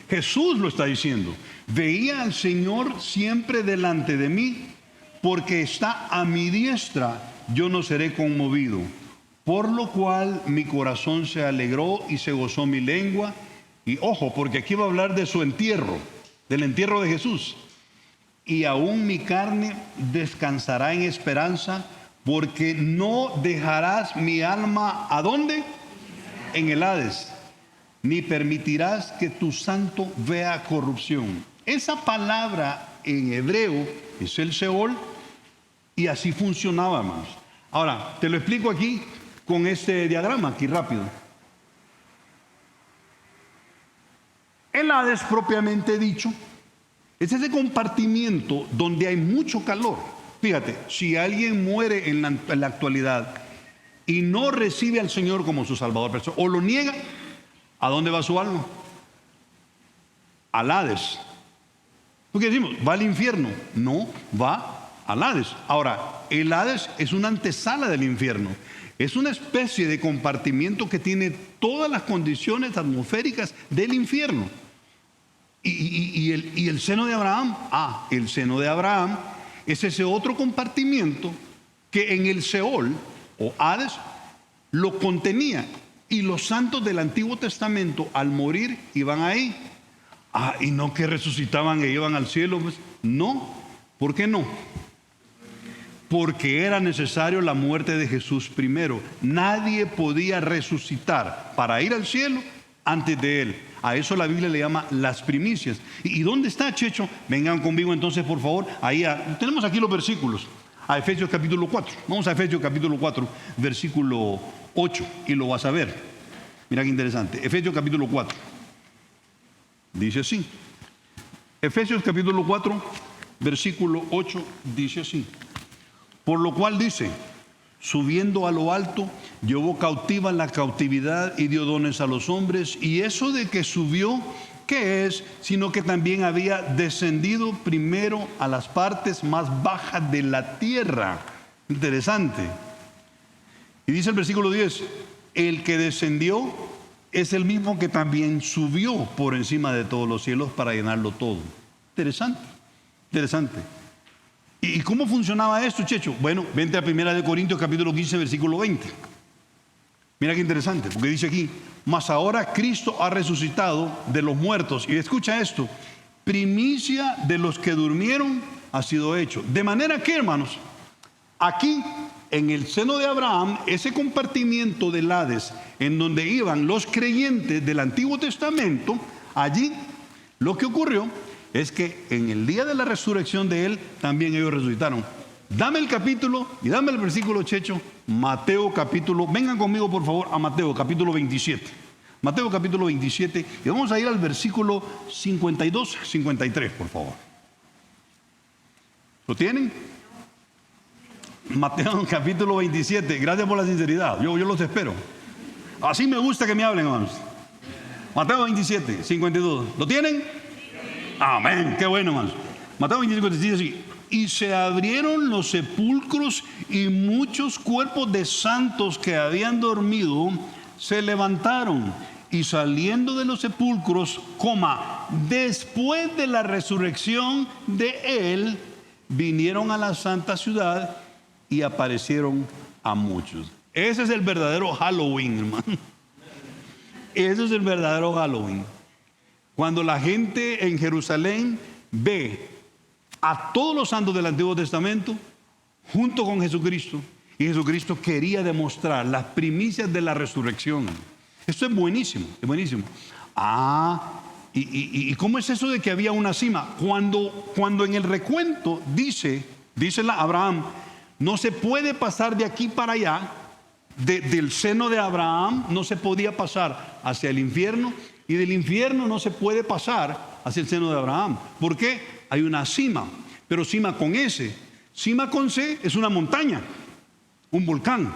Jesús lo está diciendo. Veía al Señor siempre delante de mí, porque está a mi diestra, yo no seré conmovido. Por lo cual mi corazón se alegró y se gozó mi lengua. Y ojo, porque aquí va a hablar de su entierro, del entierro de Jesús. Y aún mi carne descansará en esperanza, porque no dejarás mi alma, ¿a dónde? En el Hades, ni permitirás que tu santo vea corrupción. Esa palabra en hebreo es el Seol, y así funcionaba, hermanos. Ahora, te lo explico aquí con este diagrama, aquí rápido. El Hades, propiamente dicho, es ese compartimiento donde hay mucho calor. Fíjate, si alguien muere en la actualidad y no recibe al Señor como su Salvador personal, o lo niega, ¿a dónde va su alma? Al Hades. Porque decimos, ¿va al infierno? No, va al Hades. Ahora, el Hades es una antesala del infierno. Es una especie de compartimiento que tiene todas las condiciones atmosféricas del infierno. Y el seno de Abraham, el seno de Abraham es ese otro compartimiento que en el Seol o Hades lo contenía. Y los santos del Antiguo Testamento al morir iban ahí. Y no que resucitaban e iban al cielo. Pues, no, ¿por qué no? Porque era necesario la muerte de Jesús primero. Nadie podía resucitar para ir al cielo antes de él. A eso la Biblia le llama las primicias. ¿Y dónde está, Checho? Vengan conmigo entonces, por favor. Tenemos aquí los versículos. A Efesios capítulo 4. Vamos a Efesios capítulo 4, versículo 8. Y lo vas a ver. Mira qué interesante. Efesios capítulo 4. Dice así. Efesios capítulo 4, versículo 8. Dice así. Por lo cual dice: subiendo a lo alto, llevó cautiva la cautividad y dio dones a los hombres. Y eso de que subió, ¿qué es? Sino que también había descendido primero a las partes más bajas de la tierra. Interesante. Y dice el versículo 10: el que descendió es el mismo que también subió por encima de todos los cielos para llenarlo todo. Interesante, interesante. ¿Y cómo funcionaba esto, Checho? Bueno, vente a 1 Corintios capítulo 15, versículo 20. Mira qué interesante, porque dice aquí: mas ahora Cristo ha resucitado de los muertos. Y escucha esto: primicia de los que durmieron ha sido hecho. De manera que, hermanos, aquí en el seno de Abraham, ese compartimiento del Hades, en donde iban los creyentes del Antiguo Testamento, allí lo que ocurrió es que en el día de la resurrección de él, también ellos resucitaron. Dame el capítulo y dame el versículo, Checho. Mateo capítulo, vengan conmigo por favor a Mateo capítulo 27. Mateo capítulo 27, y vamos a ir al versículo 52, 53, por favor. ¿Lo tienen? Mateo capítulo 27, gracias por la sinceridad, yo los espero. Así me gusta que me hablen, hermanos. Mateo 27, 52, ¿lo tienen? Amén, qué bueno, hermanos. Mateo 25 dice así: y se abrieron los sepulcros, y muchos cuerpos de santos que habían dormido se levantaron, y saliendo de los sepulcros, después de la resurrección de él, vinieron a la santa ciudad y aparecieron a muchos. Ese es el verdadero Halloween, hermano. Ese es el verdadero Halloween. Cuando la gente en Jerusalén ve a todos los santos del Antiguo Testamento junto con Jesucristo, y Jesucristo quería demostrar las primicias de la resurrección. Esto es buenísimo, es buenísimo. ¿Y cómo es eso de que había una cima? Cuando en el recuento dice Abraham, no se puede pasar de aquí para allá, del seno de Abraham no se podía pasar hacia el infierno, y del infierno no se puede pasar hacia el seno de Abraham. ¿Por qué? Hay una cima, pero cima con S. Cima con C es una montaña, un volcán.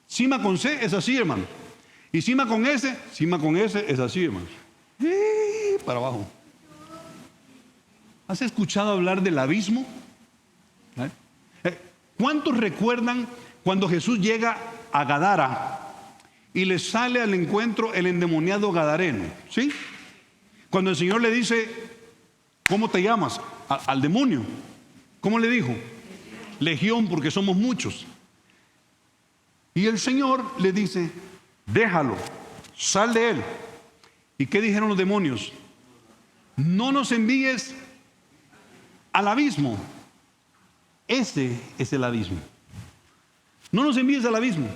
Cima con C es así, hermano. Y cima con S es así, hermano. Para abajo. ¿Has escuchado hablar del abismo? ¿Cuántos recuerdan cuando Jesús llega a Gadara y le sale al encuentro el endemoniado gadareno? ¿Sí? Cuando el Señor le dice: ¿cómo te llamas? Al demonio. ¿Cómo le dijo? Legión, porque somos muchos. Y el Señor le dice: déjalo, sal de él. ¿Y qué dijeron los demonios? No nos envíes al abismo. Ese es el abismo. no nos envíes al abismo.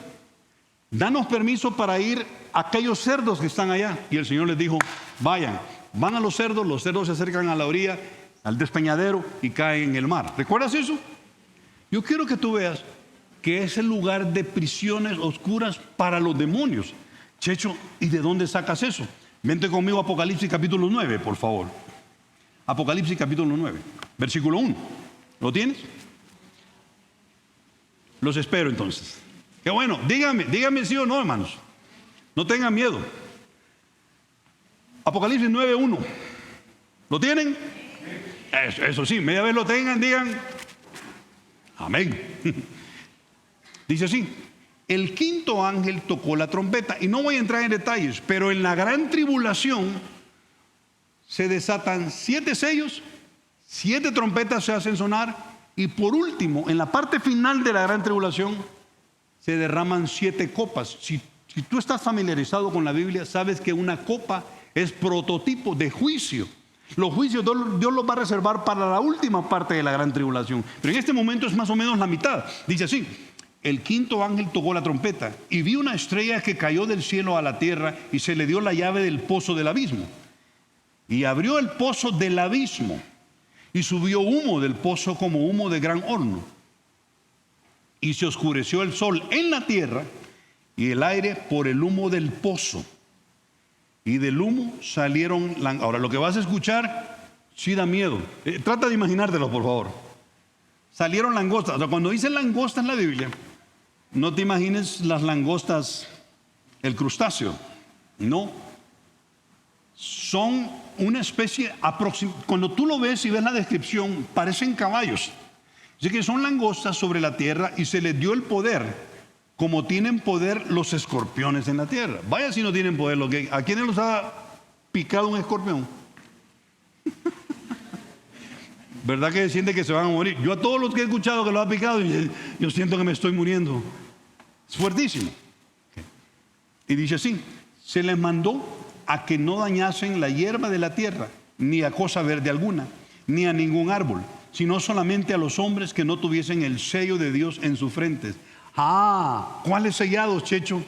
Danos permiso para ir a aquellos cerdos que están allá. Y el Señor les dijo, vayan. Van a los cerdos se acercan a la orilla, al despeñadero y caen en el mar. ¿Recuerdas eso? Yo quiero que tú veas que es el lugar de prisiones oscuras para los demonios. Checho, ¿y de dónde sacas eso? Vente conmigo a Apocalipsis capítulo 9, por favor. Apocalipsis capítulo 9, versículo 1. ¿Lo tienes? Los espero entonces. Qué bueno, díganme sí o no, hermanos. No tengan miedo. Apocalipsis 9:1. ¿Lo tienen? Eso sí, media vez lo tengan, digan amén. Dice así: el quinto ángel tocó la trompeta. Y no voy a entrar en detalles, pero en la gran tribulación se desatan 7 sellos, 7 trompetas se hacen sonar, y por último, en la parte final de la gran tribulación, se derraman 7 copas. Si tú estás familiarizado con la Biblia, sabes que una copa es prototipo de juicio. Los juicios Dios los va a reservar para la última parte de la gran tribulación, pero en este momento es más o menos la mitad. Dice así: el quinto ángel tocó la trompeta y vi una estrella que cayó del cielo a la tierra, y se le dio la llave del pozo del abismo. Y abrió el pozo del abismo, y subió humo del pozo como humo de gran horno. Y se oscureció el sol en la tierra y el aire por el humo del pozo. Y del humo salieron... Ahora, lo que vas a escuchar sí da miedo. Trata de imaginártelo, por favor. Salieron langostas. O sea, cuando dice langostas en la Biblia, no te imagines las langostas, el crustáceo. No. Son una especie cuando tú lo ves y ves la descripción, parecen caballos. Así que son langostas sobre la tierra, y se les dio el poder como tienen poder los escorpiones en la tierra. Vaya si no tienen poder. ¿A quiénes los ha picado un escorpión? ¿Verdad que siente que se van a morir? Yo a todos los que he escuchado que lo ha picado, yo siento que me estoy muriendo. Es fuertísimo. Y dice así: se les mandó a que no dañasen la hierba de la tierra, ni a cosa verde alguna, ni a ningún árbol, sino solamente a los hombres que no tuviesen el sello de Dios en sus frentes. ¿Cuáles sellados, Checho?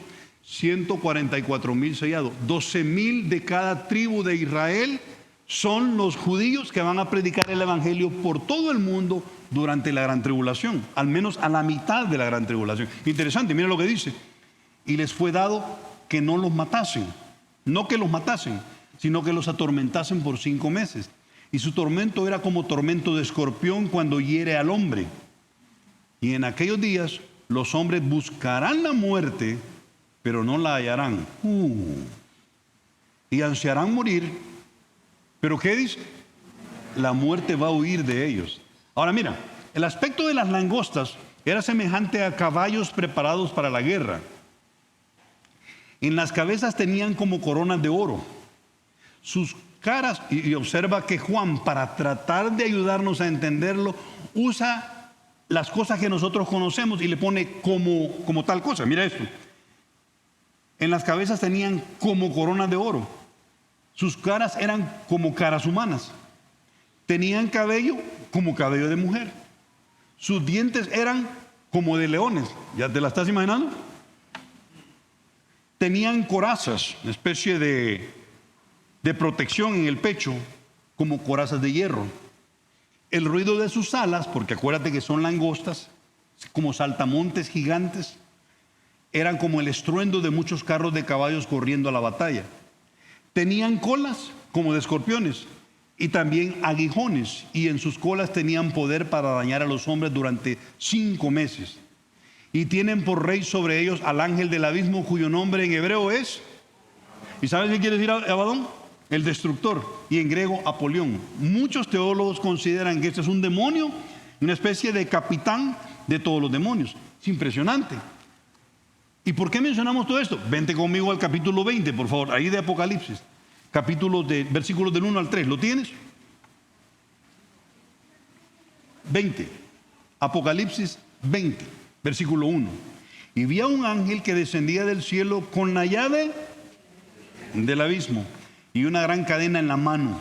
144,000 sellados. 12,000 de cada tribu de Israel son los judíos que van a predicar el evangelio por todo el mundo durante la gran tribulación, al menos a la mitad de la gran tribulación. Interesante, mira lo que dice: y les fue dado que no los matasen, no que los matasen, sino que los atormentasen por 5 meses. Y su tormento era como tormento de escorpión cuando hiere al hombre. Y en aquellos días los hombres buscarán la muerte, pero no la hallarán. Y ansiarán morir, pero ¿qué dice? La muerte va a huir de ellos. Ahora mira, el aspecto de las langostas era semejante a caballos preparados para la guerra. En las cabezas tenían como coronas de oro. Sus caras, y observa que Juan, para tratar de ayudarnos a entenderlo, usa las cosas que nosotros conocemos y le pone como tal cosa. Mira esto: en las cabezas tenían como coronas de oro. Sus caras eran como caras humanas. Tenían cabello como cabello de mujer. Sus dientes eran como de leones. ¿Ya te la estás imaginando? Tenían corazas, una especie de protección en el pecho, como corazas de hierro. El ruido de sus alas, porque acuérdate que son langostas, como saltamontes gigantes, eran como el estruendo de muchos carros de caballos corriendo a la batalla. Tenían colas como de escorpiones y también aguijones, y en sus colas tenían poder para dañar a los hombres durante 5 meses. Y tienen por rey sobre ellos al ángel del abismo, cuyo nombre en hebreo es... ¿Y sabes qué quiere decir Abadón? El destructor, y en griego Apolión. Muchos teólogos consideran que este es un demonio, una especie de capitán de todos los demonios. Es impresionante. ¿Y por qué mencionamos todo esto? Vente conmigo al capítulo 20, por favor, ahí de Apocalipsis. Versículos del 1 al 3. ¿Lo tienes? 20. Apocalipsis 20, versículo 1. Y vi a un ángel que descendía del cielo con la llave del abismo y una gran cadena en la mano.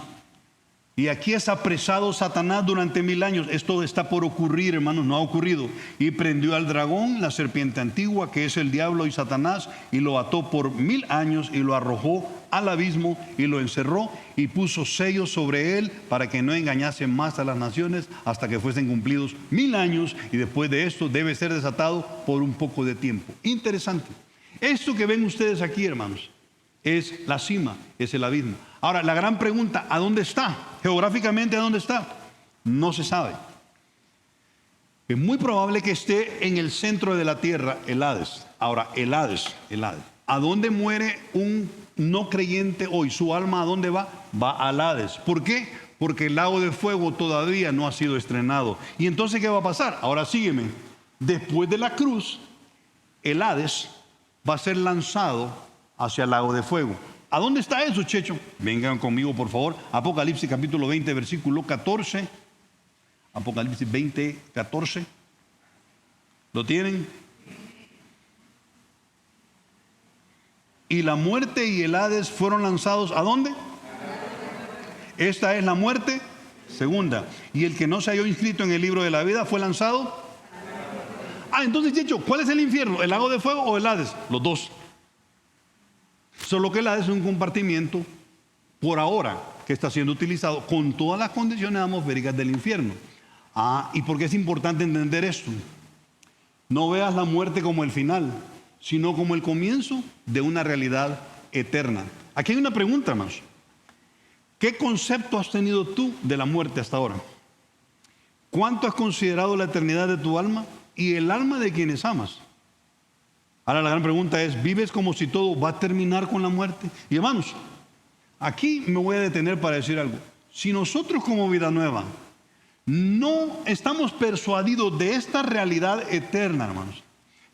Y aquí es apresado Satanás durante 1000 años. Esto está por ocurrir, hermanos, no ha ocurrido. Y prendió al dragón, la serpiente antigua, que es el diablo y Satanás, y lo ató por 1000 años y lo arrojó al abismo y lo encerró y puso sellos sobre él para que no engañase más a las naciones hasta que fuesen cumplidos 1000 años. Y después de esto debe ser desatado por un poco de tiempo. Interesante. Esto que ven ustedes aquí, hermanos, es la cima, es el abismo. Ahora, la gran pregunta, ¿a dónde está? Geográficamente, ¿a dónde está? No se sabe. Es muy probable que esté en el centro de la tierra, el Hades. Ahora, el Hades. ¿A dónde muere un no creyente hoy? ¿Su alma a dónde va? Va al Hades. ¿Por qué? Porque el lago de fuego todavía no ha sido estrenado. ¿Y entonces qué va a pasar? Ahora sígueme. Después de la cruz, el Hades va a ser lanzado hacia el lago de fuego. ¿A dónde está eso, Checho? Vengan conmigo, por favor. Apocalipsis capítulo 20, versículo 14. Apocalipsis 20, 14. ¿Lo tienen? Y la muerte y el Hades fueron lanzados ¿a dónde? Esta es la muerte segunda. Y el que no se halló inscrito en el libro de la vida fue lanzado. Entonces, Checho, ¿cuál es el infierno? ¿El lago de fuego o el Hades? Los dos. Solo que el Hades es un compartimiento por ahora que está siendo utilizado con todas las condiciones atmosféricas del infierno. ¿Y por qué es importante entender esto? No veas la muerte como el final, sino como el comienzo de una realidad eterna. Aquí hay una pregunta, hermanos. ¿Qué concepto has tenido tú de la muerte hasta ahora? ¿Cuánto has considerado la eternidad de tu alma y el alma de quienes amas? Ahora la gran pregunta es, ¿vives como si todo va a terminar con la muerte? Y hermanos, aquí me voy a detener para decir algo. Si nosotros como Vida Nueva no estamos persuadidos de esta realidad eterna, hermanos,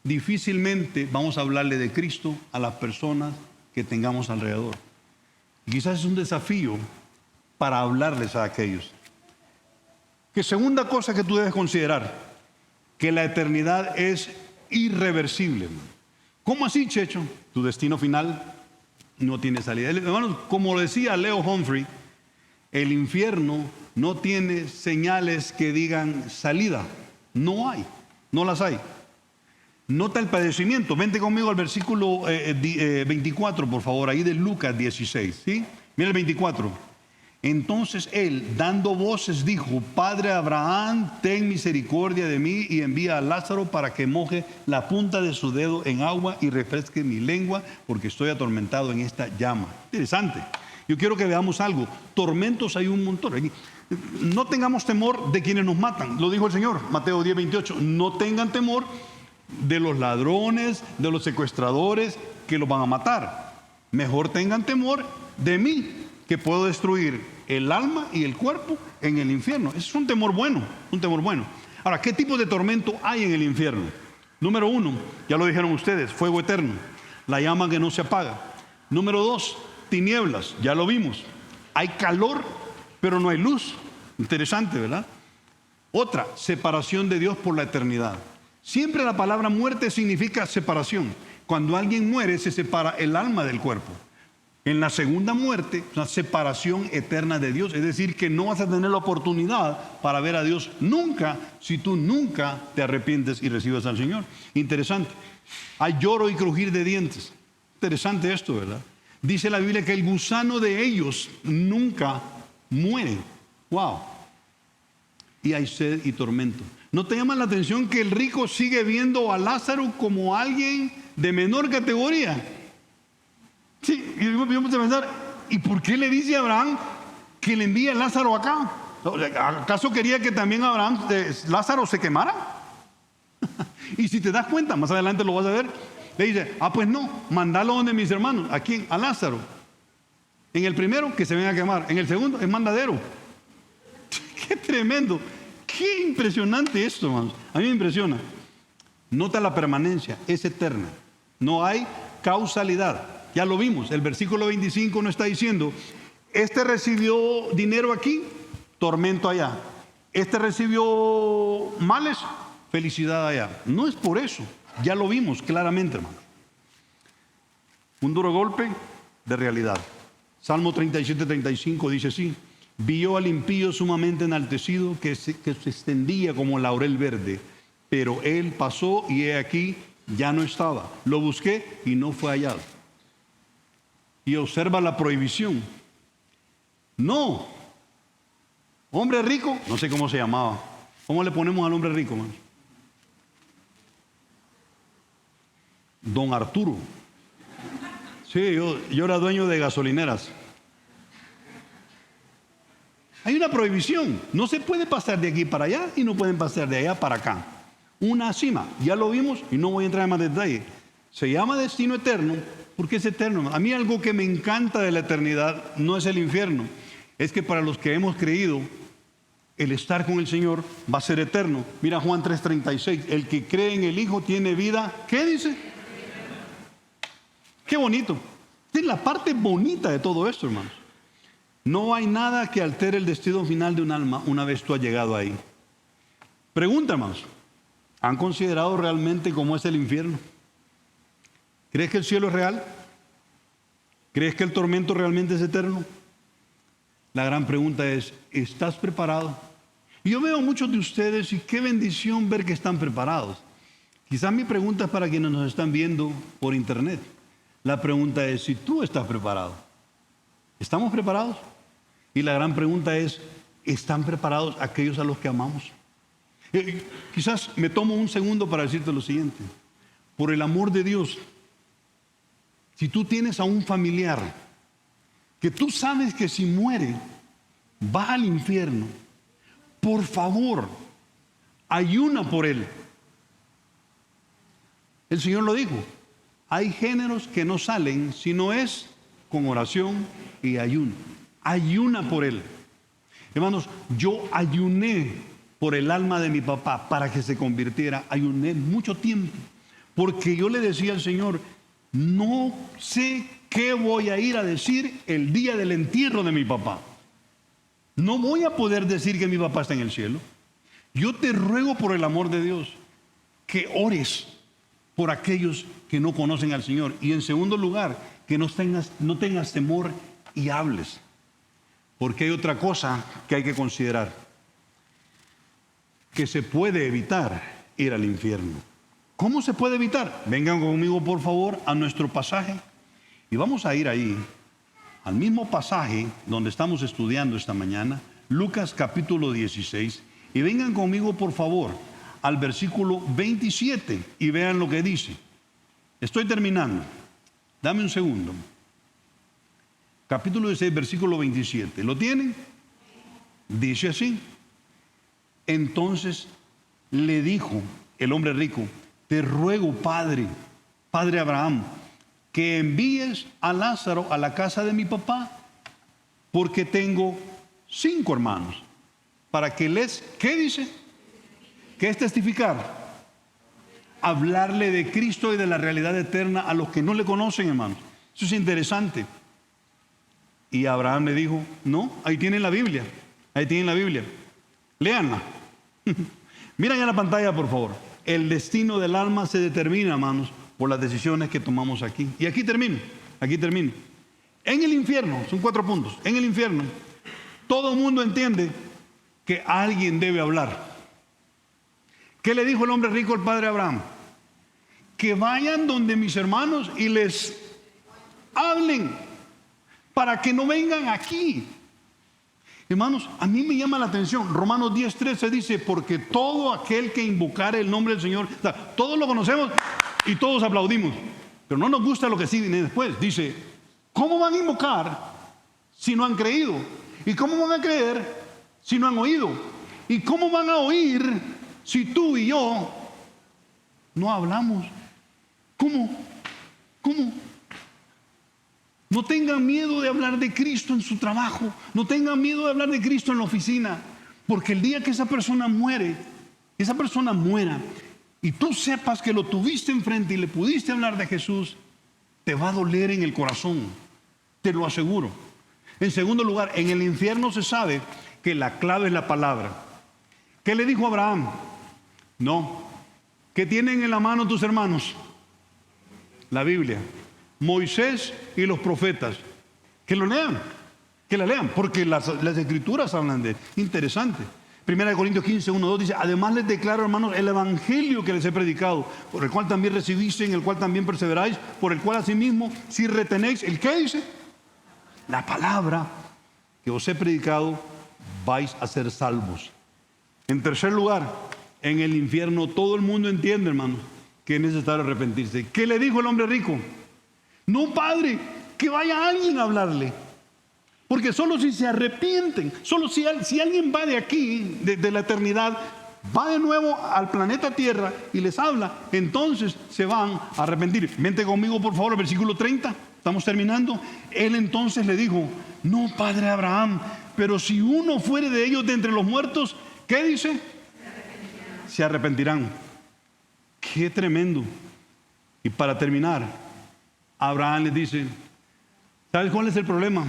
difícilmente vamos a hablarle de Cristo a las personas que tengamos alrededor. Y quizás es un desafío para hablarles a aquellos. Que segunda cosa que tú debes considerar, que la eternidad es irreversible, hermano. ¿Cómo así, Checho? Tu destino final no tiene salida. Hermanos, como decía Leo Humphrey, el infierno no tiene señales que digan salida. No hay, no las hay. Nota el padecimiento. Vente conmigo al versículo 24, por favor, ahí de Lucas 16. ¿Sí? Mira el 24. Entonces él, dando voces, dijo: Padre Abraham, ten misericordia de mí y envía a Lázaro para que moje la punta de su dedo en agua y refresque mi lengua, porque estoy atormentado en esta llama. Interesante. Yo quiero que veamos algo. Tormentos hay un montón. No tengamos temor de quienes nos matan. Lo dijo el Señor, Mateo 10, 28. No tengan temor de los ladrones, de los secuestradores que los van a matar. Mejor tengan temor de mí, que puedo destruir el alma y el cuerpo en el infierno. Es un temor bueno, un temor bueno. Ahora, ¿qué tipo de tormento hay en el infierno? Número 1, ya lo dijeron ustedes, fuego eterno, la llama que no se apaga. Número 2, tinieblas, ya lo vimos. Hay calor, pero no hay luz. Interesante, ¿verdad? Otra, separación de Dios por la eternidad. Siempre la palabra muerte significa separación. Cuando alguien muere, se separa el alma del cuerpo. En la segunda muerte, una separación eterna de Dios. Es decir, que no vas a tener la oportunidad para ver a Dios nunca, si tú nunca te arrepientes y recibes al Señor. Interesante. Hay lloro y crujir de dientes. Interesante esto, ¿verdad? Dice la Biblia que el gusano de ellos nunca muere. Wow. Y hay sed y tormento. ¿No te llama la atención que el rico sigue viendo a Lázaro como alguien de menor categoría? Sí, y yo me puse a pensar, ¿y por qué le dice a Abraham que le envíe a Lázaro acá? ¿Acaso quería que también Lázaro se quemara? Y si te das cuenta, más adelante lo vas a ver, le dice, pues no, mandalo donde mis hermanos. ¿A quién? A Lázaro. En el primero, que se venga a quemar. En el segundo, es mandadero. ¡Qué tremendo! ¡Qué impresionante esto, hermanos! A mí me impresiona. Nota la permanencia, es eterna. No hay causalidad. Ya lo vimos, el versículo 25 nos está diciendo, este recibió dinero aquí, tormento allá. Este recibió males, felicidad allá. No es por eso, ya lo vimos claramente, hermano. Un duro golpe de realidad. Salmo 37, 35 dice así: Vio al impío sumamente enaltecido que se extendía como laurel verde, pero él pasó y he aquí, ya no estaba. Lo busqué y no fue hallado. Y observa la prohibición. No. Hombre rico, no sé cómo se llamaba. ¿Cómo le ponemos al hombre rico, man? Don Arturo. Sí, yo era dueño de gasolineras. Hay una prohibición. No se puede pasar de aquí para allá y no pueden pasar de allá para acá. Una cima, ya lo vimos y no voy a entrar en más detalle. Se llama destino eterno porque es eterno. A mí algo que me encanta de la eternidad no es el infierno. Es que para los que hemos creído, el estar con el Señor va a ser eterno. Mira Juan 3:36. El que cree en el Hijo tiene vida. ¿Qué dice? Qué bonito. Esta es la parte bonita de todo esto, hermanos. No hay nada que altere el destino final de un alma una vez tú has llegado ahí. Pregunta, hermanos. ¿Han considerado realmente cómo es el infierno? ¿Crees que el cielo es real? ¿Crees que el tormento realmente es eterno? La gran pregunta es, ¿estás preparado? Y yo veo a muchos de ustedes y qué bendición ver que están preparados. Quizás mi pregunta es para quienes nos están viendo por internet. La pregunta es si tú estás preparado. ¿Estamos preparados? Y la gran pregunta es, ¿están preparados aquellos a los que amamos? Quizás me tomo un segundo para decirte lo siguiente. Por el amor de Dios, si tú tienes a un familiar que tú sabes que si muere va al infierno, por favor, ayuna por él. El Señor lo dijo. Hay géneros que no salen si no es con oración y ayuno. Ayuna por él. Hermanos, yo ayuné por el alma de mi papá para que se convirtiera. Ayuné mucho tiempo porque yo le decía al Señor, no sé qué voy a ir a decir el día del entierro de mi papá. No voy a poder decir que mi papá está en el cielo. Yo te ruego por el amor de Dios que ores por aquellos que no conocen al Señor. Y en segundo lugar, que no tengas temor y hables. Porque hay otra cosa que hay que considerar. Que se puede evitar ir al infierno. ¿Cómo se puede evitar? Vengan conmigo por favor a nuestro pasaje. Y vamos a ir ahí, al mismo pasaje donde estamos estudiando esta mañana. Lucas capítulo 16. Y vengan conmigo por favor al versículo 27 y vean lo que dice. Estoy terminando. Dame un segundo. Capítulo 16, versículo 27. ¿Lo tienen? Dice así. Entonces le dijo el hombre rico, te ruego, Padre Abraham, que envíes a Lázaro a la casa de mi papá, porque tengo 5 hermanos, para que ¿qué dice? ¿Qué es testificar? Hablarle de Cristo y de la realidad eterna a los que no le conocen, hermanos. Eso es interesante. Y Abraham le dijo, no, ahí tienen la Biblia. Ahí tienen la Biblia. Léanla. Miren en la pantalla, por favor. El destino del alma se determina, hermanos, por las decisiones que tomamos aquí. Y aquí termino. En el infierno, son 4 puntos. En el infierno, todo el mundo entiende que alguien debe hablar. ¿Qué le dijo el hombre rico al padre Abraham? Que vayan donde mis hermanos y les hablen para que no vengan aquí. Hermanos, a mí me llama la atención. Romanos 10:13 dice, porque todo aquel que invocare el nombre del Señor, o sea, todos lo conocemos y todos aplaudimos, pero no nos gusta lo que sigue después. Dice, ¿cómo van a invocar si no han creído? ¿Y cómo van a creer si no han oído? ¿Y cómo van a oír si tú y yo no hablamos? ¿Cómo? No tengan miedo de hablar de Cristo en su trabajo. No tengan miedo de hablar de Cristo en la oficina. Porque el día que esa persona muera y tú sepas que lo tuviste enfrente y le pudiste hablar de Jesús, te va a doler en el corazón. Te lo aseguro. En segundo lugar, en el infierno se sabe que la clave es la palabra. ¿Qué le dijo Abraham? No. ¿Qué tienen en la mano tus hermanos? La Biblia. Moisés y los profetas. Que lo lean. Que la lean, porque las escrituras hablan de él. Interesante. 1 Corintios 15, 1, 2 dice: además les declaro, hermanos, el evangelio que les he predicado, por el cual también recibiste, en el cual también perseveráis, por el cual asimismo, si retenéis, ¿el qué dice? La palabra que os he predicado, vais a ser salvos. En tercer lugar, en el infierno todo el mundo entiende, hermanos, que es necesario arrepentirse. ¿Qué le dijo el hombre rico? No, Padre, que vaya alguien a hablarle. Porque solo si se arrepienten, solo si alguien va de aquí, de la eternidad, va de nuevo al planeta Tierra y les habla, entonces se van a arrepentir. Vente conmigo, por favor, al versículo 30. Estamos terminando. Él entonces le dijo: no, Padre Abraham, pero si uno fuere de ellos de entre los muertos, ¿qué dice? Se arrepentirán. Qué tremendo. Y para terminar, Abraham les dice: ¿sabes cuál es el problema?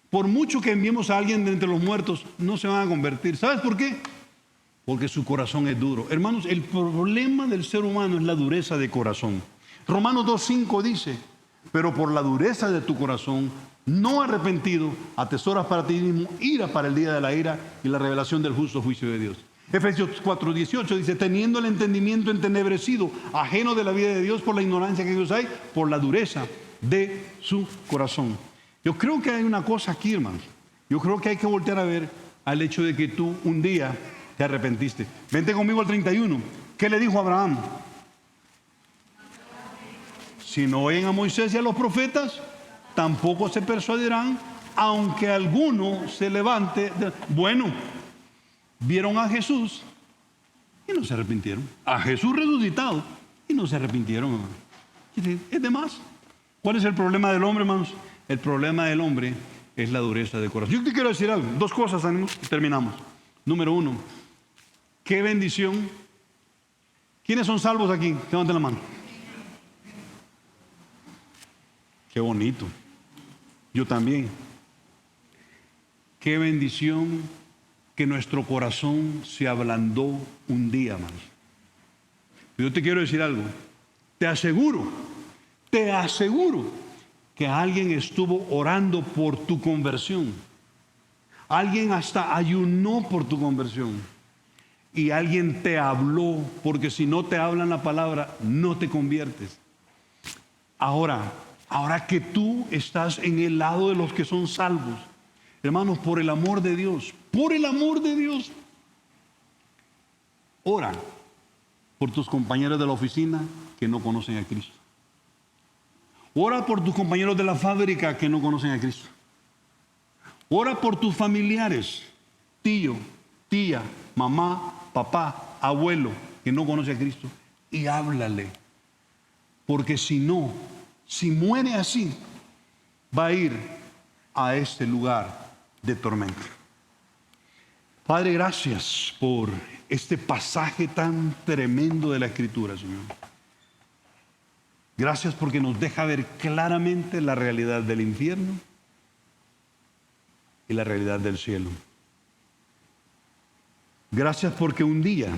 Por mucho que enviemos a alguien de entre los muertos, no se van a convertir. ¿Sabes por qué? Porque su corazón es duro. Hermanos, el problema del ser humano es la dureza de corazón. Romanos 2:5 dice: pero por la dureza de tu corazón, no arrepentido, atesoras para ti mismo ira para el día de la ira y la revelación del justo juicio de Dios. Efesios 4:18 dice: teniendo el entendimiento entenebrecido, ajeno de la vida de Dios por la ignorancia que ellos hay, por la dureza de su corazón. Yo creo que hay una cosa aquí, hermanos. Yo creo que hay que voltear a ver al hecho de que tú un día te arrepentiste. Vente conmigo al 31. ¿Qué le dijo Abraham? Si no oyen a Moisés y a los profetas, tampoco se persuadirán, aunque alguno se levante. Bueno, vieron a Jesús y no se arrepintieron. A Jesús resucitado y no se arrepintieron, hermano. Es de más. ¿Cuál es el problema del hombre, hermanos? El problema del hombre es la dureza de corazón. Yo te quiero decir algo, dos cosas, ánimos, y terminamos. Número uno, qué bendición. ¿Quiénes son salvos aquí? Levanten la mano. Qué bonito. Yo también. Qué bendición que nuestro corazón se ablandó un día, hermanos. Yo te quiero decir algo. Te aseguro que alguien estuvo orando por tu conversión. Alguien hasta ayunó por tu conversión. Y alguien te habló, porque si no te hablan la palabra, no te conviertes. Ahora que tú estás en el lado de los que son salvos, hermanos, por el amor de Dios, ora por tus compañeros de la oficina que no conocen a Cristo. Ora por tus compañeros de la fábrica que no conocen a Cristo. Ora por tus familiares, tío, tía, mamá, papá, abuelo, que no conoce a Cristo. Y háblale. Porque si no, si muere así, va a ir a este lugar de tormento. Padre, gracias por este pasaje tan tremendo de la Escritura, Señor. Gracias porque nos deja ver claramente la realidad del infierno y la realidad del cielo. Gracias porque un día,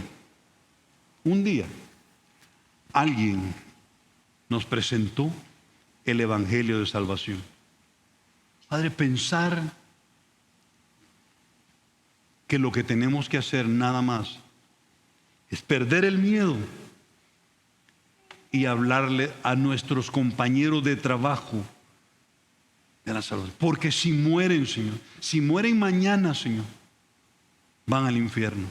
alguien nos presentó el Evangelio de salvación. Padre, pensar que lo que tenemos que hacer nada más es perder el miedo y hablarle a nuestros compañeros de trabajo de la salud. Porque si mueren, Señor, si mueren mañana, Señor, van al infierno.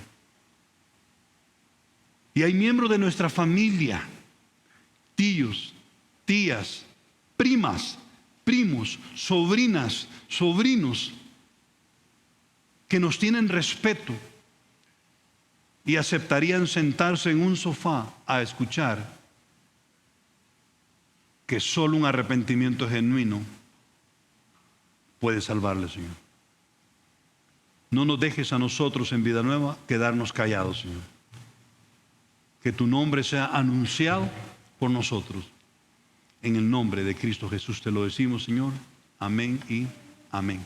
Y hay miembros de nuestra familia, tíos, tías, primas, primos, sobrinas, sobrinos, que nos tienen respeto y aceptarían sentarse en un sofá a escuchar que solo un arrepentimiento genuino puede salvarle, Señor. No nos dejes a nosotros en Vida Nueva quedarnos callados, Señor. Que tu nombre sea anunciado por nosotros. En el nombre de Cristo Jesús te lo decimos, Señor. Amén y amén.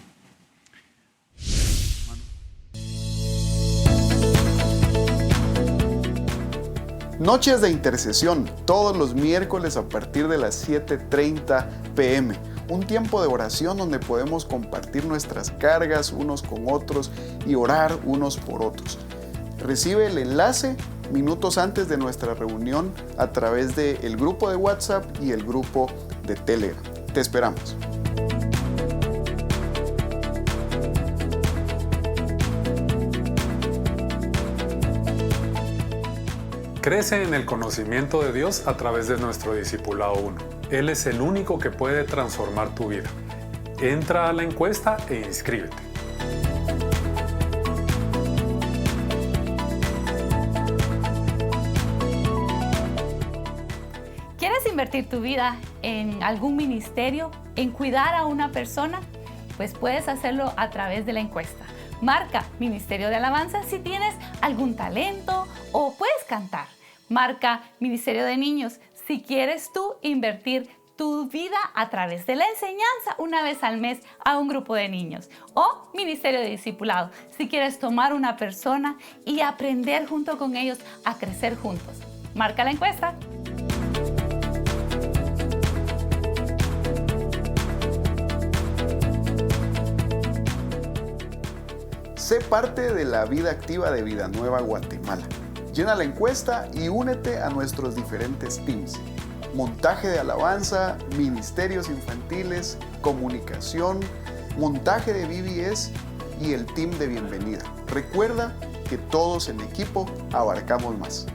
Noches de Intercesión, todos los miércoles a partir de las 7:30 p.m. un tiempo de oración donde podemos compartir nuestras cargas unos con otros y orar unos por otros. Recibe el enlace minutos antes de nuestra reunión a través del grupo de WhatsApp y el grupo de Telegram. Te esperamos. Crece en el conocimiento de Dios a través de nuestro Discipulado 1. Él es el único que puede transformar tu vida. Entra a la encuesta e inscríbete. ¿Quieres invertir tu vida en algún ministerio, en cuidar a una persona? Pues puedes hacerlo a través de la encuesta. Marca Ministerio de Alabanza si tienes algún talento o puedes cantar. Marca Ministerio de Niños si quieres tú invertir tu vida a través de la enseñanza una vez al mes a un grupo de niños. O Ministerio de Discipulado si quieres tomar una persona y aprender junto con ellos a crecer juntos. Marca la encuesta. Sé parte de la vida activa de Vida Nueva Guatemala. Llena la encuesta y únete a nuestros diferentes teams. Montaje de alabanza, ministerios infantiles, comunicación, montaje de VBS y el team de bienvenida. Recuerda que todos en equipo abarcamos más.